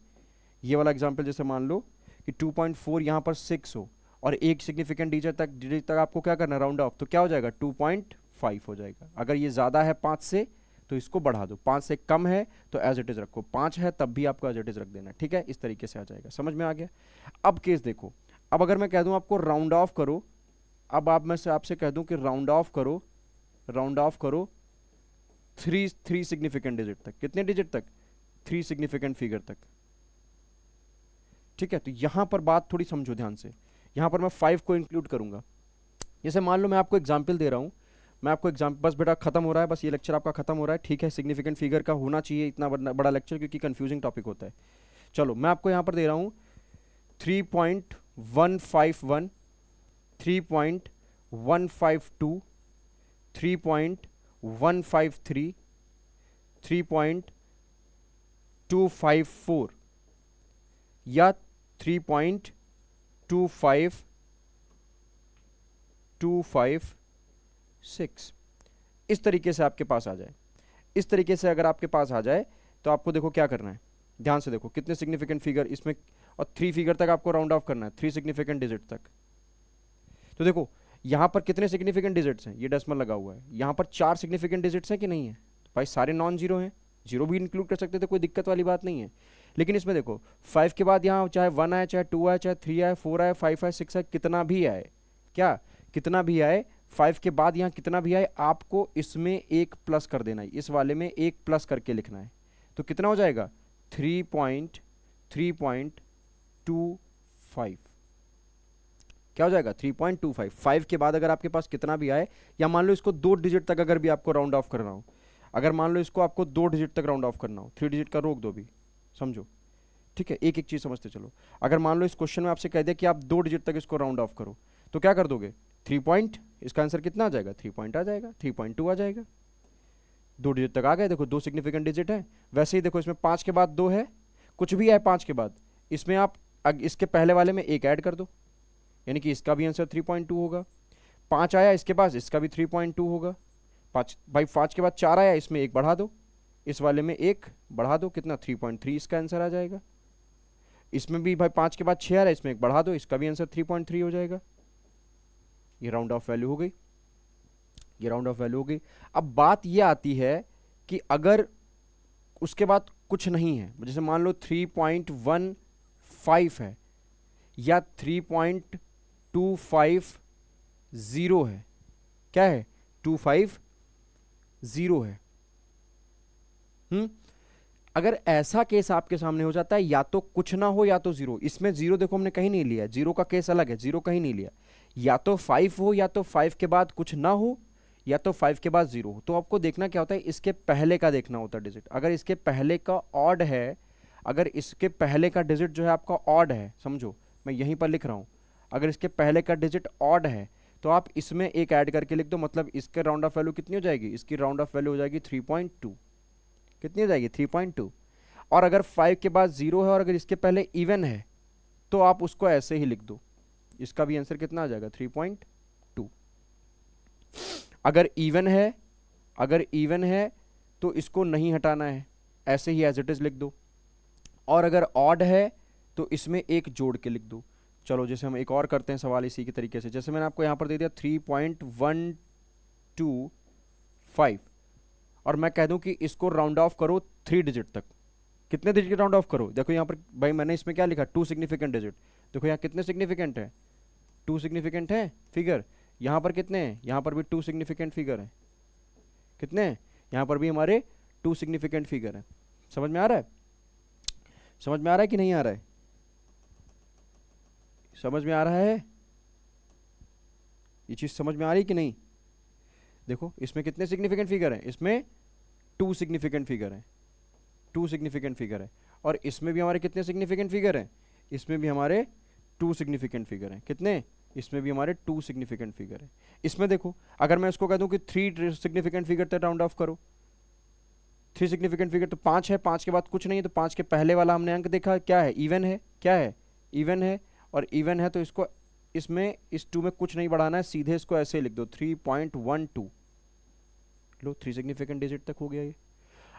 ये वाला एग्जाम्पल, जैसे मान लो कि 2.4 यहाँ पर 6 हो, और एक सिग्निफिकेंट डिजिट तक आपको क्या करना है, राउंड ऑफ, तो क्या हो जाएगा, 2.5 हो जाएगा। अगर ये ज़्यादा है 5 से, तो इसको बढ़ा दो, 5 से कम है तो एज इट इज रखो, 5 है तब भी आपको एज इट इज रख देना, ठीक है। इस तरीके से आ जाएगा, समझ में आ गया। अब केस देखो, अब अगर मैं कह दूं आपको राउंड ऑफ करो, अब आप मैं से आपसे कह दूं कि राउंड ऑफ करो, राउंड ऑफ करो 3 सिग्निफिकेंट डिजिट तक, कितने डिजिट तक, 3 सिग्निफिकेंट फिगर तक, ठीक है। तो यहां पर बात थोड़ी समझो ध्यान से, यहां पर मैं 5 को इंक्लूड करूंगा। जैसे मान लो मैं आपको एग्जाम्पल दे रहा हूं, मैं आपको एग्जाम्पल, बस बेटा खत्म हो रहा है, बस ये लेक्चर आपका खत्म हो रहा है, ठीक है। सिग्निफिकेंट फिगर का होना चाहिए इतना बड़ा लेक्चर, क्योंकि कंफ्यूजिंग टॉपिक होता है। चलो मैं आपको यहाँ पर दे रहा हूँ 3.151, 3.152, 3.153, 3.254 या 3.256, इस तरीके से आपके पास आ जाए। इस तरीके से अगर आपके पास आ जाए, तो आपको देखो क्या करना है, ध्यान से देखो कितने सिग्निफिकेंट फिगर इसमें, और 3 फिगर तक आपको राउंड ऑफ करना है, 3 सिग्निफिकेंट डिजिट तक। तो देखो यहाँ पर कितने सिग्निफिकेंट डिजिट्स हैं, ये डेसिमल लगा हुआ है, यहाँ पर 4 सिग्निफिकेंट डिजिट्स हैं कि नहीं है, भाई सारे नॉन जीरो हैं, जीरो भी इंक्लूड कर सकते थे, कोई दिक्कत वाली बात नहीं है। लेकिन इसमें देखो 5 के बाद यहाँ चाहे 1 आए, चाहे 2 आए, चाहे 3 आए, 4 आए, 5 आए, 6 आए, कितना भी आए, क्या कितना भी आए, 5 के बाद यहाँ कितना भी आए, आपको इसमें एक प्लस कर देना है, इस वाले में एक प्लस करके लिखना है। तो कितना हो जाएगा, 3.25, क्या हो जाएगा, 3.25। 5 के बाद अगर आपके पास कितना भी आए, या मान लो इसको 2 डिजिट तक अगर भी आपको राउंड ऑफ करना हो, अगर मान लो इसको आपको 2 डिजिट तक राउंड ऑफ करना हो, 3 डिजिट का रोक दो भी, समझो, ठीक है। एक एक चीज समझते चलो, अगर मान लो इस क्वेश्चन में आपसे कह दिया कि आप 2 डिजिट तक इसको राउंड ऑफ करो, तो क्या कर दोगे, 3 पॉइंट, इसका आंसर कितना आ जाएगा, 3 पॉइंट आ जाएगा, 3.2 आ जाएगा। 2 डिजिट तक आ गए, देखो 2 सिग्निफिकेंट डिजिट है। वैसे ही देखो इसमें 5 के बाद 2 है, कुछ भी है 5 के बाद, इसमें आप इसके पहले वाले में एक ऐड कर दो, यानी कि इसका भी आंसर 3.2 होगा। 5 आया इसके पास, इसका भी 3.2 होगा। 5 भाई 5 के बाद 4 आया, इसमें एक बढ़ा दो, इस वाले में एक बढ़ा दो, कितना 3.3 इसका आंसर आ जाएगा। इसमें भी भाई 5 के बाद 6 आ रहा है, इसमें एक बढ़ा दो, इसका भी आंसर 3.3 हो जाएगा। ये राउंड ऑफ वैल्यू हो गई, ये राउंड ऑफ वैल्यू हो गई। अब बात ये आती है कि अगर उसके बाद कुछ नहीं है, जैसे मान लो 3.15 है या 3.250 है, क्या है, 250 है। अगर ऐसा केस आपके सामने हो जाता है, या तो कुछ ना हो या तो जीरो, इसमें जीरो देखो हमने कहीं नहीं लिया, जीरो का केस अलग है, जीरो कहीं नहीं लिया, या तो 5 हो, या तो 5 के बाद कुछ ना हो, या तो 5 के बाद जीरो हो। तो आपको देखना क्या होता है, इसके पहले का देखना होता है डिजिट। अगर इसके पहले का ऑड है, अगर इसके पहले का डिजिट जो है आपका ऑड है, समझो मैं यहीं पर लिख रहा हूँ, अगर इसके पहले का डिजिट ऑड है तो आप इसमें एक ऐड करके लिख दो, मतलब इसके राउंड ऑफ वैल्यू कितनी हो जाएगी, इसकी राउंड ऑफ वैल्यू हो जाएगी 3.2। कितनी हो जाएगी, 3.2। और अगर 5 के बाद 0 है और अगर इसके पहले इवन है तो आप उसको ऐसे ही लिख दो, इसका भी आंसर कितना आ जाएगा, 3.2। अगर इवन है, अगर इवन है तो इसको नहीं हटाना है, ऐसे ही एज इट इज लिख दो। और अगर ऑड है तो इसमें एक जोड़ के लिख दो। चलो जैसे हम एक और करते हैं सवाल इसी के तरीके से, जैसे मैंने आपको यहाँ पर दे दिया 3.125 और मैं कह दूं कि इसको राउंड ऑफ करो 3 डिजिट तक। कितने डिजिट राउंड ऑफ करो, देखो यहाँ पर भाई मैंने इसमें क्या लिखा, 2 सिग्निफिकेंट डिजिट। देखो यहाँ कितने सिग्निफिकेंट है, 2 सिग्निफिकेंट है फिगर। यहाँ पर कितने हैं, यहाँ पर भी 2 सिग्निफिकेंट फिगर है। कितने हैं, यहाँ पर भी हमारे 2 सिग्निफिकेंट फिगर है। समझ में आ रहा है, समझ में आ रहा है कि नहीं आ रहा है, समझ में आ रहा है, ये चीज़ समझ में आ रही है कि नहीं। देखो इसमें कितने सिग्निफिकेंट फिगर हैं, इसमें 2 सिग्निफिकेंट फिगर हैं, 2 सिग्निफिकेंट फिगर है। और इसमें भी हमारे कितने सिग्निफिकेंट फिगर हैं, इसमें भी हमारे 2 सिग्निफिकेंट फिगर हैं। कितने, इसमें भी हमारे 2 सिग्निफिकेंट फिगर है। इसमें देखो अगर मैं इसको कह दूं कि 3 सिग्निफिकेंट फिगर तक राउंड ऑफ करो, 3 सिग्निफिकेंट फिगर तो 5 है, 5 के बाद कुछ नहीं है, तो 5 के पहले वाला हमने अंक देखा क्या है, इवन है, क्या है, इवन है। और इवन है तो इसको, इसमें इस 2 में कुछ नहीं बढ़ाना है, सीधे इसको ऐसे लिख दो 3.12। लो 3 सिग्निफिकेंट डिजिट तक हो गया ये।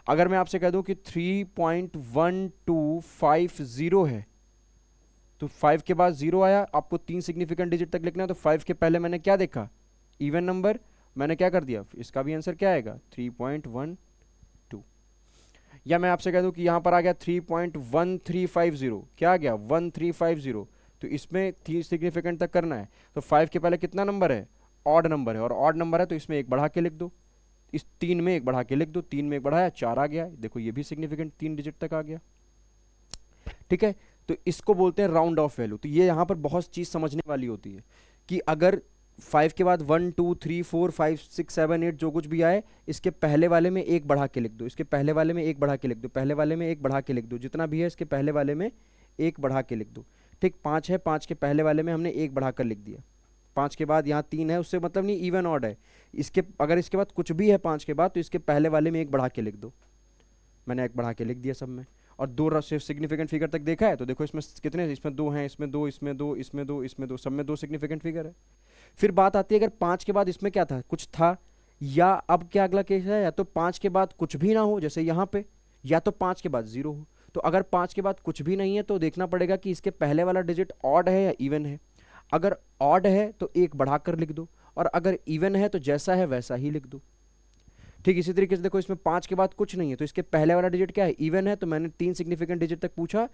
अगर मैं आपसे कह दूं कि 3.1250 है तो 5 के बाद 0 आया, आपको 3 सिग्निफिकेंट डिजिट तक लिखना है, तो 5 के पहले मैंने क्या देखा, इवन नंबर, मैंने क्या कर दिया, इसका भी आंसर क्या आएगा, 3.12। या मैं आपसे कह दूं कि यहां पर आ गया 3.1350, क्या आ गया, 1350, तो इसमें 3 सिग्निफिकेंट तक करना है, तो 5 के पहले कितना नंबर है, ऑड नंबर है, और ऑड नंबर है तो इसमें एक बढ़ा के लिख दो, इस 3 में एक बढ़ा के लिख दो, 3 में एक बढ़ाया 4 आ गया, देखो ये भी सिग्निफिकेंट 3 डिजिट तक आ गया। ठीक है, तो इसको बोलते हैं राउंड ऑफ वैल्यू। तो ये यहाँ पर बहुत चीज़ समझने वाली होती है कि अगर 5 के बाद 1 2 3 4 5 6 7 8 जो कुछ भी आए, इसके पहले वाले में एक बढ़ा के लिख दो, इसके पहले वाले में एक बढ़ा के लिख दो, पहले वाले में एक बढ़ा के लिख दो, जितना भी है इसके पहले वाले में एक बढ़ा के लिख दो। ठीक, 5 है, 5 के पहले वाले में हमने एक बढ़ा कर लिख दिया, 5 के बाद यहाँ 3 है, उससे मतलब नहीं इवन ऑड है, इसके अगर इसके बाद कुछ भी है 5 के बाद तो इसके पहले वाले में एक बढ़ा के लिख दो, मैंने एक बढ़ा के लिख दिया सब में। और 2 सिग्निफिकेंट फिगर तक देखा है, तो देखो इसमें कितने, इसमें 2 हैं, इसमें 2, इसमें 2, इसमें 2, इसमें 2, सब में 2 सिग्निफिकेंट फिगर है। फिर बात आती है अगर 5 के बाद इसमें क्या था, कुछ था, या अब क्या अगला केस है, या तो 5 के बाद कुछ भी ना हो जैसे यहाँ पे, या तो 5 के बाद 0 हो। तो अगर 5 के बाद कुछ भी नहीं है तो देखना पड़ेगा कि इसके पहले वाला डिजिट ऑड है या इवन है। अगर ऑड है तो एक बढ़ाकर लिख दो, और अगर इवन है तो जैसा है वैसा ही लिख दो। ठीक इसी तरीके से देखो इसमें 5 के बाद कुछ नहीं है तो इसके पहले वाला डिजिट क्या है, इवन है, तो मैंने 3 सिग्निफिकेंट डिजिट तक पूछा,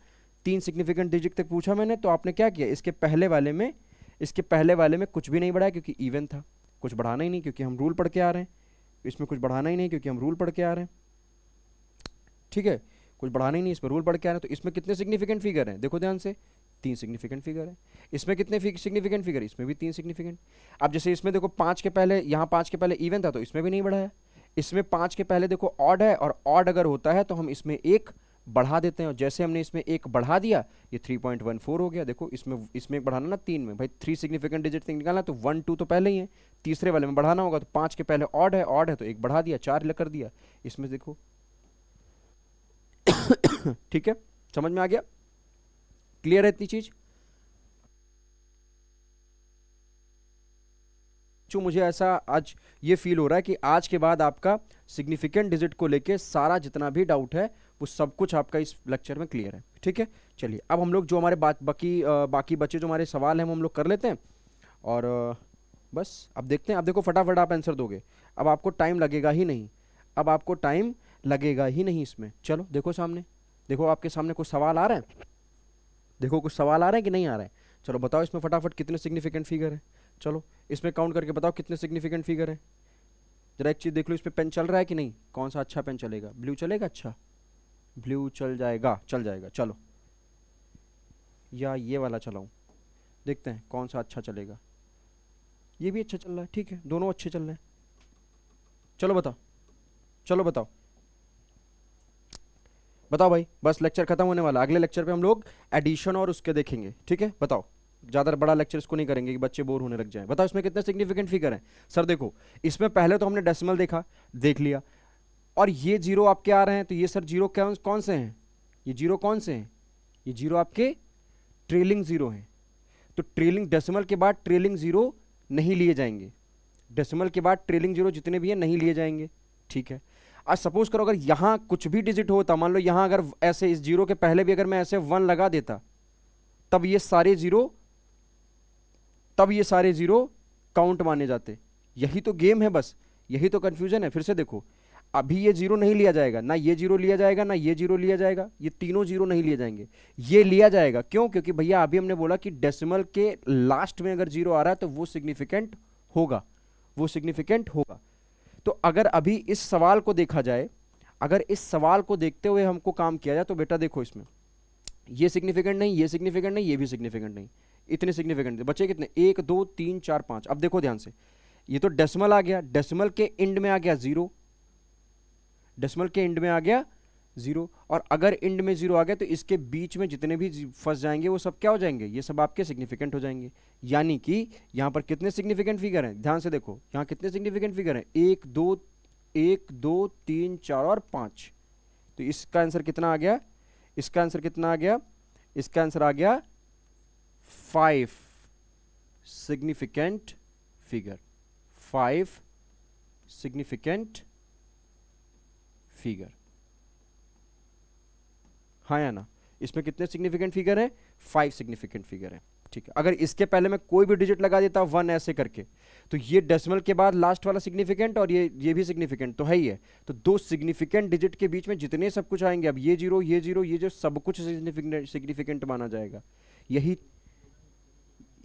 3 सिग्निफिकेंट डिजिट तक पूछा मैंने, तो आपने क्या किया, इसके पहले वाले में, इसके पहले वाले में कुछ भी नहीं बढ़ाया क्योंकि इवन था, कुछ बढ़ाना ही नहीं क्योंकि हम रूल पढ़ के आ रहे हैं, इसमें कुछ बढ़ाना ही नहीं क्योंकि हम रूल पढ़ के आ रहे हैं। ठीक है, कुछ बढ़ाना ही नहीं, इसमें रूल पढ़ के आ रहे हैं, तो इसमें कितने सिग्निफिकेंट फिगर हैं, देखो ध्यान से, 3 सिग्निफिकेंट फिगर है। इसमें कितने सिग्निफिकेंट फिगर, इसमें भी 3 सिग्निफिकेंट। अब जैसे इसमें देखो 5 के पहले, यहाँ 5 के पहले इवन था तो इसमें भी नहीं बढ़ाया, इसमें 5 के पहले देखो ऑड है, और ऑड अगर होता है तो हम इसमें एक बढ़ा देते हैं, और जैसे हमने इसमें एक बढ़ा दिया ये 3.14 हो गया। देखो इसमें एक बढ़ाना ना 3 में, भाई 3 सिग्निफिकेंट डिजिट निकालना तो 1 2 तो पहले ही है, तीसरे वाले में बढ़ाना होगा, तो 5 के पहले ऑड है तो एक बढ़ा दिया, 4 कर दिया इसमें, देखो। ठीक है, समझ में आ गया, क्लियर है इतनी चीज। जो मुझे ऐसा आज ये फील हो रहा है कि आज के बाद आपका सिग्निफिकेंट डिजिट को लेके सारा जितना भी डाउट है वो सब कुछ आपका इस लेक्चर में क्लियर है। ठीक है, चलिए अब हम लोग जो हमारे बाकी बच्चे जो हमारे सवाल हैं वो हम लोग कर लेते हैं, और बस अब देखते हैं। अब देखो फटाफट आप आंसर दोगे, अब आपको टाइम लगेगा ही नहीं, अब आपको टाइम लगेगा ही नहीं इसमें। चलो देखो सामने, देखो आपके सामने कुछ सवाल आ रहे हैं, देखो कुछ सवाल आ रहे हैं कि नहीं आ रहे हैं। चलो बताओ इसमें फटाफट कितने सिग्निफिकेंट फिगर है, चलो इसमें काउंट करके बताओ कितने सिग्निफिकेंट फिगर है। जरा एक चीज़ देख लो, इस पर पेन चल रहा है कि नहीं, कौन सा अच्छा पेन चलेगा, ब्लू चलेगा, अच्छा ब्लू चल जाएगा, चल जाएगा, चलो, या ये वाला चलाऊं, देखते हैं कौन सा अच्छा चलेगा। ये भी अच्छा चल रहा है, ठीक है, दोनों अच्छे चल रहे हैं। चलो बताओ, चलो बताओ, बताओ भाई, बस लेक्चर खत्म होने वाला, अगले लेक्चर पे हम लोग एडिशन और उसके देखेंगे, ठीक है? बताओ, ज़्यादा बड़ा लेक्चर इसको नहीं करेंगे कि बच्चे बोर होने लग जाएं। बताओ इसमें कितने सिग्निफिकेंट फिगर हैं? सर देखो, इसमें पहले तो हमने डेसिमल देखा, देख लिया, और ये जीरो आपके आ रहे हैं, तो ये सर जीरो कौन कौन से हैं? ये जीरो कौन से हैं? ये जीरो आपके ट्रेलिंग जीरो हैं। तो ट्रेलिंग डेसिमल के बाद ट्रेलिंग जीरो नहीं लिए जाएंगे, डेसिमल के बाद ट्रेलिंग जीरो जितने भी हैं नहीं लिए जाएंगे, ठीक है? आज सपोज करो अगर यहां कुछ भी डिजिट होता, मान लो यहां अगर ऐसे इस जीरो के पहले भी अगर मैं ऐसे वन लगा देता, तब ये सारे जीरो, तब ये सारे जीरो काउंट माने जाते। यही तो गेम है, बस यही तो कंफ्यूजन है। फिर से देखो, अभी ये जीरो नहीं लिया जाएगा, ना ये जीरो लिया जाएगा, ना ये जीरो लिया जाएगा, ये तीनों जीरो नहीं लिए जाएंगे। ये लिया जाएगा, क्यों? क्योंकि भैया अभी हमने बोला कि डेसिमल के लास्ट में अगर जीरो आ रहा है तो वो सिग्निफिकेंट होगा, वो सिग्निफिकेंट होगा। तो अगर अभी इस सवाल को देखा जाए, अगर इस सवाल को देखते हुए हमको काम किया जाए, तो बेटा देखो इसमें ये सिग्निफिकेंट नहीं, ये सिग्निफिकेंट नहीं, ये भी सिग्निफिकेंट नहीं, इतने सिग्निफिकेंट बचे कितने? 1 2 3 4 5। अब देखो ध्यान से, ये तो डेसिमल आ गया, डेसिमल के एंड में आ गया जीरो, डेसिमल के एंड में आ गया जीरो, और अगर एंड में जीरो आ गया तो इसके बीच में जितने भी फंस जाएंगे वो सब क्या हो जाएंगे? ये सब आपके सिग्निफिकेंट हो जाएंगे। यानी कि यहां पर कितने सिग्निफिकेंट फिगर हैं? ध्यान से देखो, यहां कितने सिग्निफिकेंट फिगर हैं? 1 2 3 4 और 5। तो इसका आंसर कितना आ गया? इसका आंसर कितना आ गया? इसका आंसर आ गया 5 सिग्निफिकेंट फिगर, 5 सिग्निफिकेंट फिगर। हाँ या ना? इसमें कितने सिग्निफिकेंट फिगर हैं? 5 सिग्निफिकेंट फिगर हैं, ठीक है? अगर इसके पहले मैं कोई भी डिजिट लगा देता वन ऐसे करके, तो ये डेसिमल के बाद लास्ट वाला सिग्निफिकेंट और ये भी सिग्निफिकेंट तो है ही है। तो दो सिग्निफिकेंट डिजिट के बीच में जितने सब कुछ आएंगे, अब ये जीरो, ये जीरो, ये जो सब कुछ सिग्निफिकेंट माना जाएगा। यही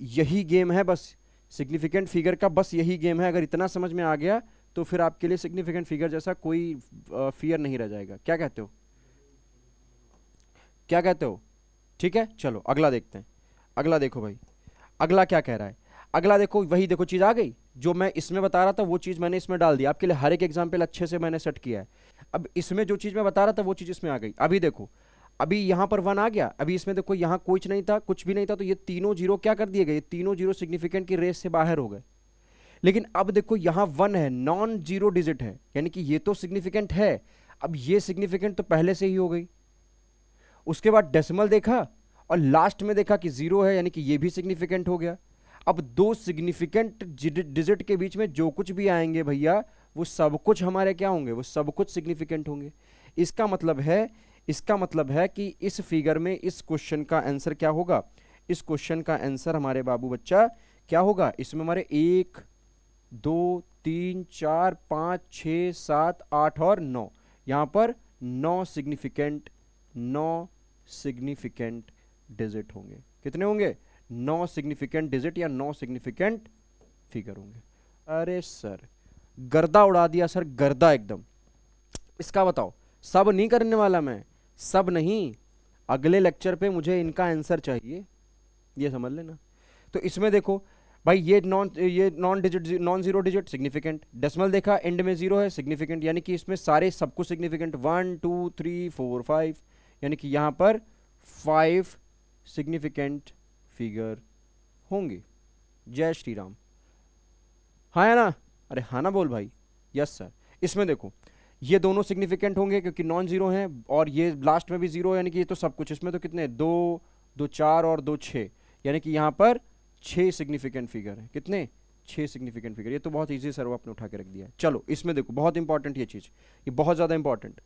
यही गेम है, बस सिग्निफिकेंट फिगर का, बस यही गेम है। अगर इतना समझ में आ गया तो फिर आपके लिए सिग्निफिकेंट फिगर जैसा कोई फियर नहीं रह जाएगा। क्या कहते हो? क्या कहते हो? ठीक है, चलो अगला देखते हैं। अगला देखो भाई, अगला क्या कह रहा है? अगला देखो, वही देखो चीज आ गई जो मैं इसमें बता रहा था, वो चीज मैंने इसमें डाल दी। आपके लिए हर एक एग्जाम्पल अच्छे से मैंने सेट किया है। अब इसमें जो चीज मैं बता रहा था वो चीज इसमें आ गई। अभी देखो, अभी यहां पर वन आ गया, अभी इसमें देखो यहां कुछ नहीं था, कुछ भी नहीं था, तो ये तीनों जीरो क्या कर दिए गए? तीनों जीरो सिग्निफिकेंट की रेस से बाहर हो गए। लेकिन अब देखो यहां वन है, नॉन जीरो डिजिट है, यानी कि ये तो सिग्निफिकेंट है। अब ये सिग्निफिकेंट तो पहले से ही हो गई। उसके बाद डेसिमल देखा और लास्ट में देखा कि जीरो है, यानी कि ये भी सिग्निफिकेंट हो गया। अब दो सिग्निफिकेंट डिजिट के बीच में जो कुछ भी आएंगे भैया, वो सब कुछ हमारे क्या होंगे? वो सब कुछ सिग्निफिकेंट होंगे। इसका मतलब है, इसका मतलब है कि इस फिगर में इस क्वेश्चन का आंसर क्या होगा? इस क्वेश्चन का आंसर हमारे बाबू बच्चा क्या होगा? इसमें हमारे 1 2 3 4 5 6 7 8 और 9, यहां पर 9 सिग्निफिकेंट, 9 सिग्निफिकेंट डिजिट होंगे। कितने होंगे? 9 सिग्निफिकेंट डिजिट या 9 सिग्निफिकेंट फिगर होंगे। अरे सर गर्दा उड़ा दिया सर, गर्दा एकदम। इसका बताओ, सब नहीं करने वाला मैं, सब नहीं, अगले लेक्चर पे मुझे इनका आंसर चाहिए, ये समझ लेना। तो इसमें देखो भाई, ये non digit, non zero digit significant, decimal देखा एंड में जीरो है सिग्निफिकेंट, यानी कि इसमें सारे सब कुछ सिग्निफिकेंट, 1 2 3 4 5, यानी कि यहां पर 5 सिग्निफिकेंट फिगर होंगे। जय श्री राम। हाँ है ना? अरे हाँ ना बोल भाई। Yes sir. इसमें देखो ये दोनों सिग्निफिकेंट होंगे क्योंकि नॉन जीरो हैं, और ये लास्ट में भी जीरो, यानी कि ये तो सब कुछ। इसमें तो कितने? 2 2 4 और 2 6, यानी कि यहां पर 6 सिग्निफिकेंट फिगर है। कितने? 6 सिग्निफिकेंट फिगर। ये तो बहुत इजी सर, वो आपने उठा के रख दिया है। चलो इसमें देखो, बहुत इंपॉर्टेंट ये चीज, ये बहुत ज्यादा इंपॉर्टेंट।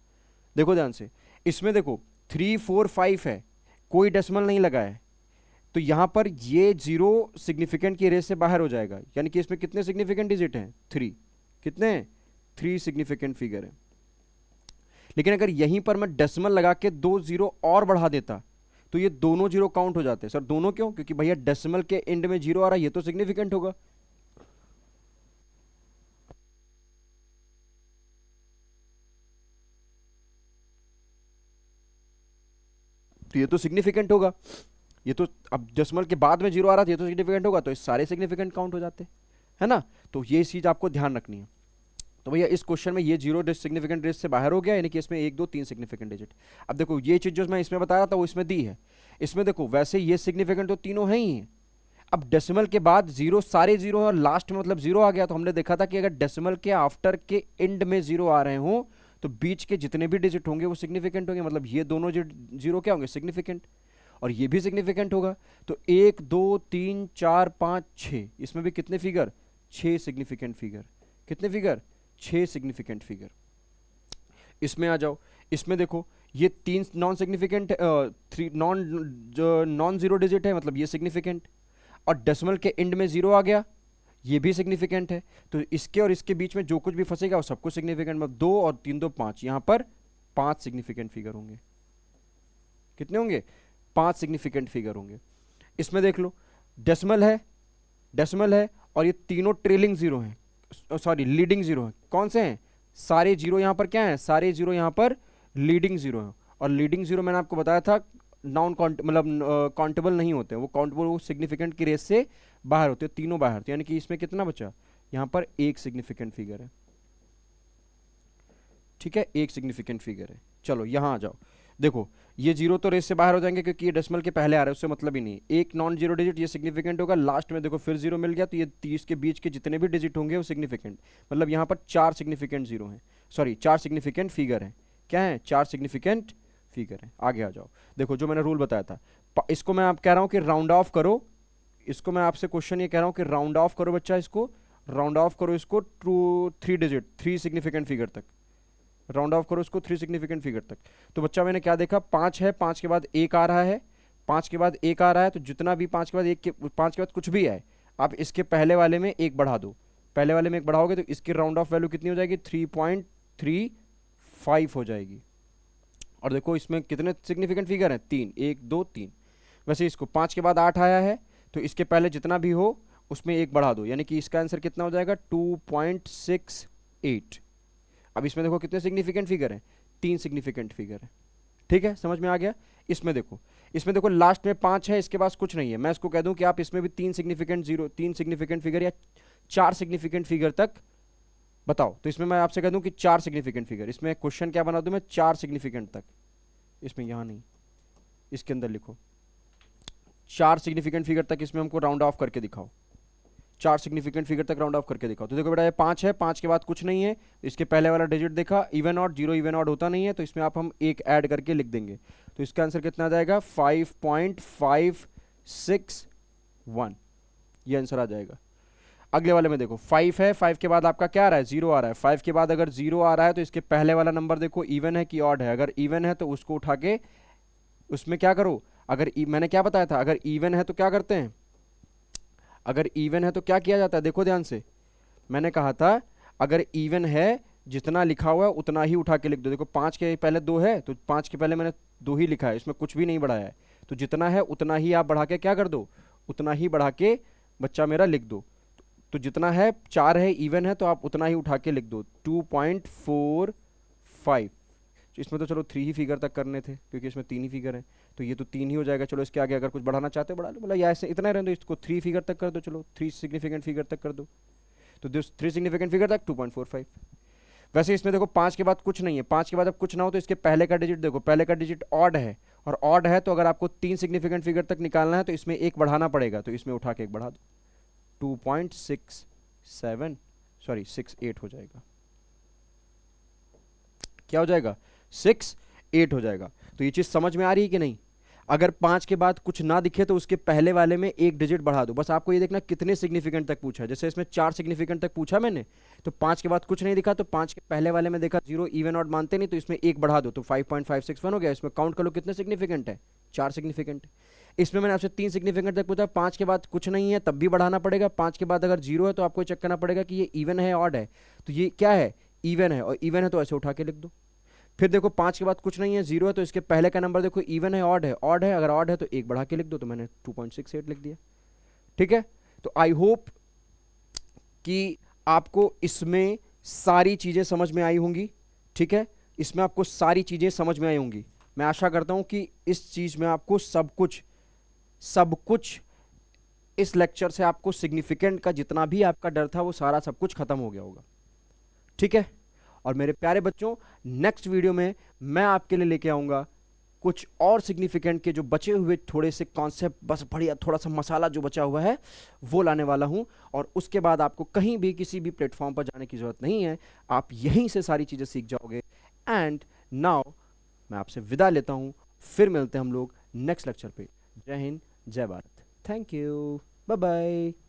देखो ध्यान से, इसमें देखो 3 4 5 है, कोई डेसिमल नहीं लगा है, तो यहां पर ये जीरो सिग्निफिकेंट की रेस से बाहर हो जाएगा। यानी कि इसमें कितने सिग्निफिकेंट डिजिट हैं? 3। कितने? 3 सिग्निफिकेंट फिगर है। लेकिन अगर यहीं पर मैं डेसिमल लगा के 2 जीरो और बढ़ा देता तो ये दोनों जीरो काउंट हो जाते। सर दोनों क्यों? क्योंकि भैया डेसिमल के एंड में जीरो आ रहा है, ये तो सिग्निफिकेंट होगा। तो ये तो सिग्निफिकेंट होगा, ये तो अब डेसिमल के बाद में जीरो आ रहा था, ये तो सिग्निफिकेंट होगा, तो ये सारे सिग्निफिकेंट काउंट हो जाते, है ना? तो ये चीज आपको ध्यान रखनी है। तो भैया इस क्वेश्चन में ये जीरो सिग्निफिकेंट डिजिट से बाहर हो गया, यानी कि इसमें 1 2 3 सिग्निफिकेंट डिजिट। अब देखो ये चीज जो मैं इसमें बता रहा था वो इसमें दी है, इसमें देखो वैसे ये सिग्निफिकेंट तो तीनों है ही हैं। अब डेसिमल के बाद जीरो, सारे जीरो है और लास्ट में मतलब जीरो आ गया, तो हमने देखा था कि अगर डेसिमल के आफ्टर के एंड में जीरो आ रहे हो तो बीच के जितने भी डिजिट होंगे वो सिग्निफिकेंट होंगे, मतलब ये दोनों जीरो क्या होंगे, सिग्निफिकेंट, और ये भी सिग्निफिकेंट होगा। तो 1 2 3 4 5 6, इसमें भी कितने फिगर, 6 सिग्निफिकेंट फिगर। कितने फिगर, 6 सिग्निफिकेंट फिगर। इसमें आ जाओ, इसमें देखो ये 3 non significant, 3 non zero digit है, मतलब ये सिग्निफिकेंट, और डेसिमल के एंड में जीरो आ गया, ये भी सिग्निफिकेंट है। तो इसके और इसके बीच में जो कुछ भी फंसेगा वो सब कुछ सिग्निफिकेंट, मतलब 2 और 3 2 5, यहां पर 5 सिग्निफिकेंट फिगर होंगे। कितने होंगे, 5 सिग्निफिकेंट फिगर होंगे। इसमें देख लो डेसिमल है, डेसिमल है, और ये तीनों ट्रेलिंग जीरो हैं, सॉरी लीडिंग जीरो हैं। कौन से हैं, सारे जीरो यहां पर क्या है, सारे जीरो यहां पर लीडिंग जीरो हैं। और लीडिंग जीरो मैंने आपको बताया था नॉन काउंट, मतलब काउंटेबल नहीं होते हैं, वो काउंटेबल, वो सिग्निफिकेंट की रेस से बाहर होते हैं, तीनों बाहर। तो यानी कि इसमें कितना बचा, यहां पर एक सिग्निफिकेंट फिगर है। ठीक है, एक सिग्निफिकेंट फिगर है। चलो यहां आ जाओ, देखो ये जीरो तो रेस से बाहर हो जाएंगे क्योंकि ये डेसिमल के पहले आ रहा है, उससे मतलब ही नहीं। एक नॉन जीरो डिजिट ये सिग्निफिकेंट होगा, लास्ट में देखो फिर जीरो मिल गया, तो ये 30 के बीच के जितने भी डिजिट होंगे वो सिग्निफिकेंट, मतलब यहाँ पर 4 सिग्निफिकेंट जीरो हैं, सॉरी 4 सिग्निफिकेंट फिगर हैं। क्या है, 4 सिग्निफिकेंट फिगर है। आगे आ जाओ, देखो जो मैंने रूल बताया था, इसको मैं आप कह रहा हूँ कि राउंड ऑफ करो, इसको मैं आपसे क्वेश्चन ये कह रहा हूँ कि राउंड ऑफ करो बच्चा, इसको राउंड ऑफ करो, इसको टू 3 डिजिट, 3 सिग्निफिकेंट फिगर तक राउंड ऑफ करो, इसको 3 सिग्निफिकेंट फिगर तक। तो बच्चा मैंने क्या देखा, 5 है, 5 के बाद 1 आ रहा है, 5 के बाद 1 आ रहा है, तो जितना भी 5 के बाद 1 के 5 के बाद कुछ भी है, आप इसके पहले वाले में 1 बढ़ा दो, पहले वाले में 1 बढ़ाओगे तो इसकी राउंड ऑफ वैल्यू कितनी हो जाएगी, 3.35 हो जाएगी। और देखो इसमें कितने सिग्निफिकेंट फिगर हैं, 3, 1 2 3। वैसे इसको 5 के बाद 8 आया है, तो इसके पहले जितना भी हो उसमें 1 बढ़ा दो, यानी कि इसका आंसर कितना हो जाएगा, 2.68। अब इसमें देखो कितने सिग्निफिकेंट फिगर हैं, 3 सिग्निफिकेंट फिगर है। ठीक है, समझ में आ गया। इसमें देखो, इसमें देखो लास्ट में 5 है, इसके पास कुछ नहीं है, मैं इसको कह दूं कि आप इसमें भी 3 सिग्निफिकेंट जीरो, 3 सिग्निफिकेंट फिगर या 4 सिग्निफिकेंट फिगर तक बताओ। तो इसमें मैं आपसे कह दूं कि 4 सिग्निफिकेंट फिगर, इसमें क्वेश्चन क्या बना दूं मैं, 4 सिग्निफिकेंट तक, इसमें यहां नहीं, इसके अंदर लिखो 4 सिग्निफिकेंट फिगर तक, इसमें हमको राउंड ऑफ करके दिखाओ, 4 सिग्निफिकेंट फिगर तक राउंड ऑफ करके दिखाओ। तो देखो बेटा ये 5 है, 5 के बाद कुछ नहीं है, इसके पहले वाला डिजिट देखा, even odd, zero even odd होता नहीं है, तो इसमें आप हम एक ऐड करके लिख देंगे, तो इसका आंसर कितना आ जाएगा, 5.561, ये आंसर आ जाएगा। अगले वाले में देखो 5 है, 5 के बाद आपका क्या आ रहा है, जीरो आ रहा है, 5 के बाद अगर जीरो आ रहा है तो इसके पहले वाला नंबर देखो इवन है कि ऑड है, अगर इवन है तो उसको उठा के उसमें क्या करो, अगर मैंने क्या बताया था, अगर इवन है तो क्या करते हैं, अगर इवन है तो क्या किया जाता है, देखो ध्यान से, मैंने कहा था अगर इवन है जितना लिखा हुआ है उतना ही उठा के लिख दो। देखो 5 के पहले 2 है, तो 5 के पहले मैंने 2 ही लिखा है, इसमें कुछ भी नहीं बढ़ाया है, तो जितना है उतना ही आप बढ़ा के क्या कर दो, उतना ही बढ़ा के बच्चा मेरा लिख दो। तो जितना है 4 है, इवन है, तो आप उतना ही उठा के लिख दो, 2.45। इसमें तो चलो 3 ही फिगर तक करने थे क्योंकि इसमें 3 ही फिगर है, तो ये तो 3 ही हो जाएगा। चलो इसके आगे अगर कुछ बढ़ाना चाहते हो बढ़ा लो, बोला या ऐसे इतना रहने दो, इसको 3 फिगर तक कर दो, चलो 3 सिग्निफिकेंट फिगर तक कर दो, तो 3 सिग्निफिकेंट फिगर तक 2.45। वैसे इसमें देखो 5 के बाद कुछ नहीं है, 5 के बाद अब कुछ ना हो तो इसके पहले का डिजिट देखो, पहले का डिजिट ऑड है, और ऑड है तो अगर आपको 3 सिग्निफिकेंट फिगर तक निकालना है तो इसमें 1 बढ़ाना पड़ेगा, तो इसमें उठा के 1 बढ़ा दो, 2.67 सॉरी 68 हो जाएगा। क्या हो जाएगा, 68 हो जाएगा। तो ये चीज समझ में आ रही है कि नहीं। अगर 5 के बाद कुछ ना दिखे तो उसके पहले वाले में 1 डिजिट बढ़ा दो, बस आपको ये देखना कितने सिग्निफिकेंट तक पूछा है। जैसे इसमें 4 सिग्निफिकेंट तक पूछा मैंने, तो 5 के बाद कुछ नहीं दिखा, तो 5 के पहले वाले में देखा जीरो इवन ऑड मानते नहीं, तो इसमें 1 बढ़ा दो, तो 5.561 हो गया। इसमें काउंट कर लो कितने सिग्निफिकेंट है, 4 सिग्निफिकेंट। इसमें मैंने आपसे 3 सिग्निफिकेंट तक पूछा, 5 के बाद कुछ नहीं है तब भी बढ़ाना पड़ेगा, 5 के बाद अगर जीरो है तो आपको चेक करना पड़ेगा कि ये इवन है ऑड है, तो ये क्या है, इवन है, और इवन है तो ऐसे उठा के लिख दो। फिर देखो 5 के बाद कुछ नहीं है, जीरो है, तो इसके पहले का नंबर देखो इवन है ऑड है, ऑड है, अगर ऑड है तो 1 बढ़ा के लिख दो, तो मैंने 2.68 लिख दिया। ठीक है, तो आई होप कि आपको इसमें सारी चीजें समझ में आई होंगी। ठीक है, इसमें आपको सारी चीजें समझ में आई होंगी। मैं आशा करता हूं कि इस चीज में आपको सब कुछ इस लेक्चर से आपको सिग्निफिकेंट का जितना भी आपका डर था वो सारा सब कुछ खत्म हो गया होगा। ठीक है। और मेरे प्यारे बच्चों, नेक्स्ट वीडियो में मैं आपके लिए लेके आऊँगा कुछ और सिग्निफिकेंट के जो बचे हुए थोड़े से कॉन्सेप्ट, बस बढ़िया थोड़ा सा मसाला जो बचा हुआ है वो लाने वाला हूँ। और उसके बाद आपको कहीं भी किसी भी प्लेटफॉर्म पर जाने की ज़रूरत नहीं है, आप यहीं से सारी चीज़ें सीख जाओगे। एंड नाउ मैं आपसे विदा लेता हूँ, फिर मिलते हैं हम लोग नेक्स्ट लेक्चर पे। जय हिंद, जय Bharat, thank you, bye bye.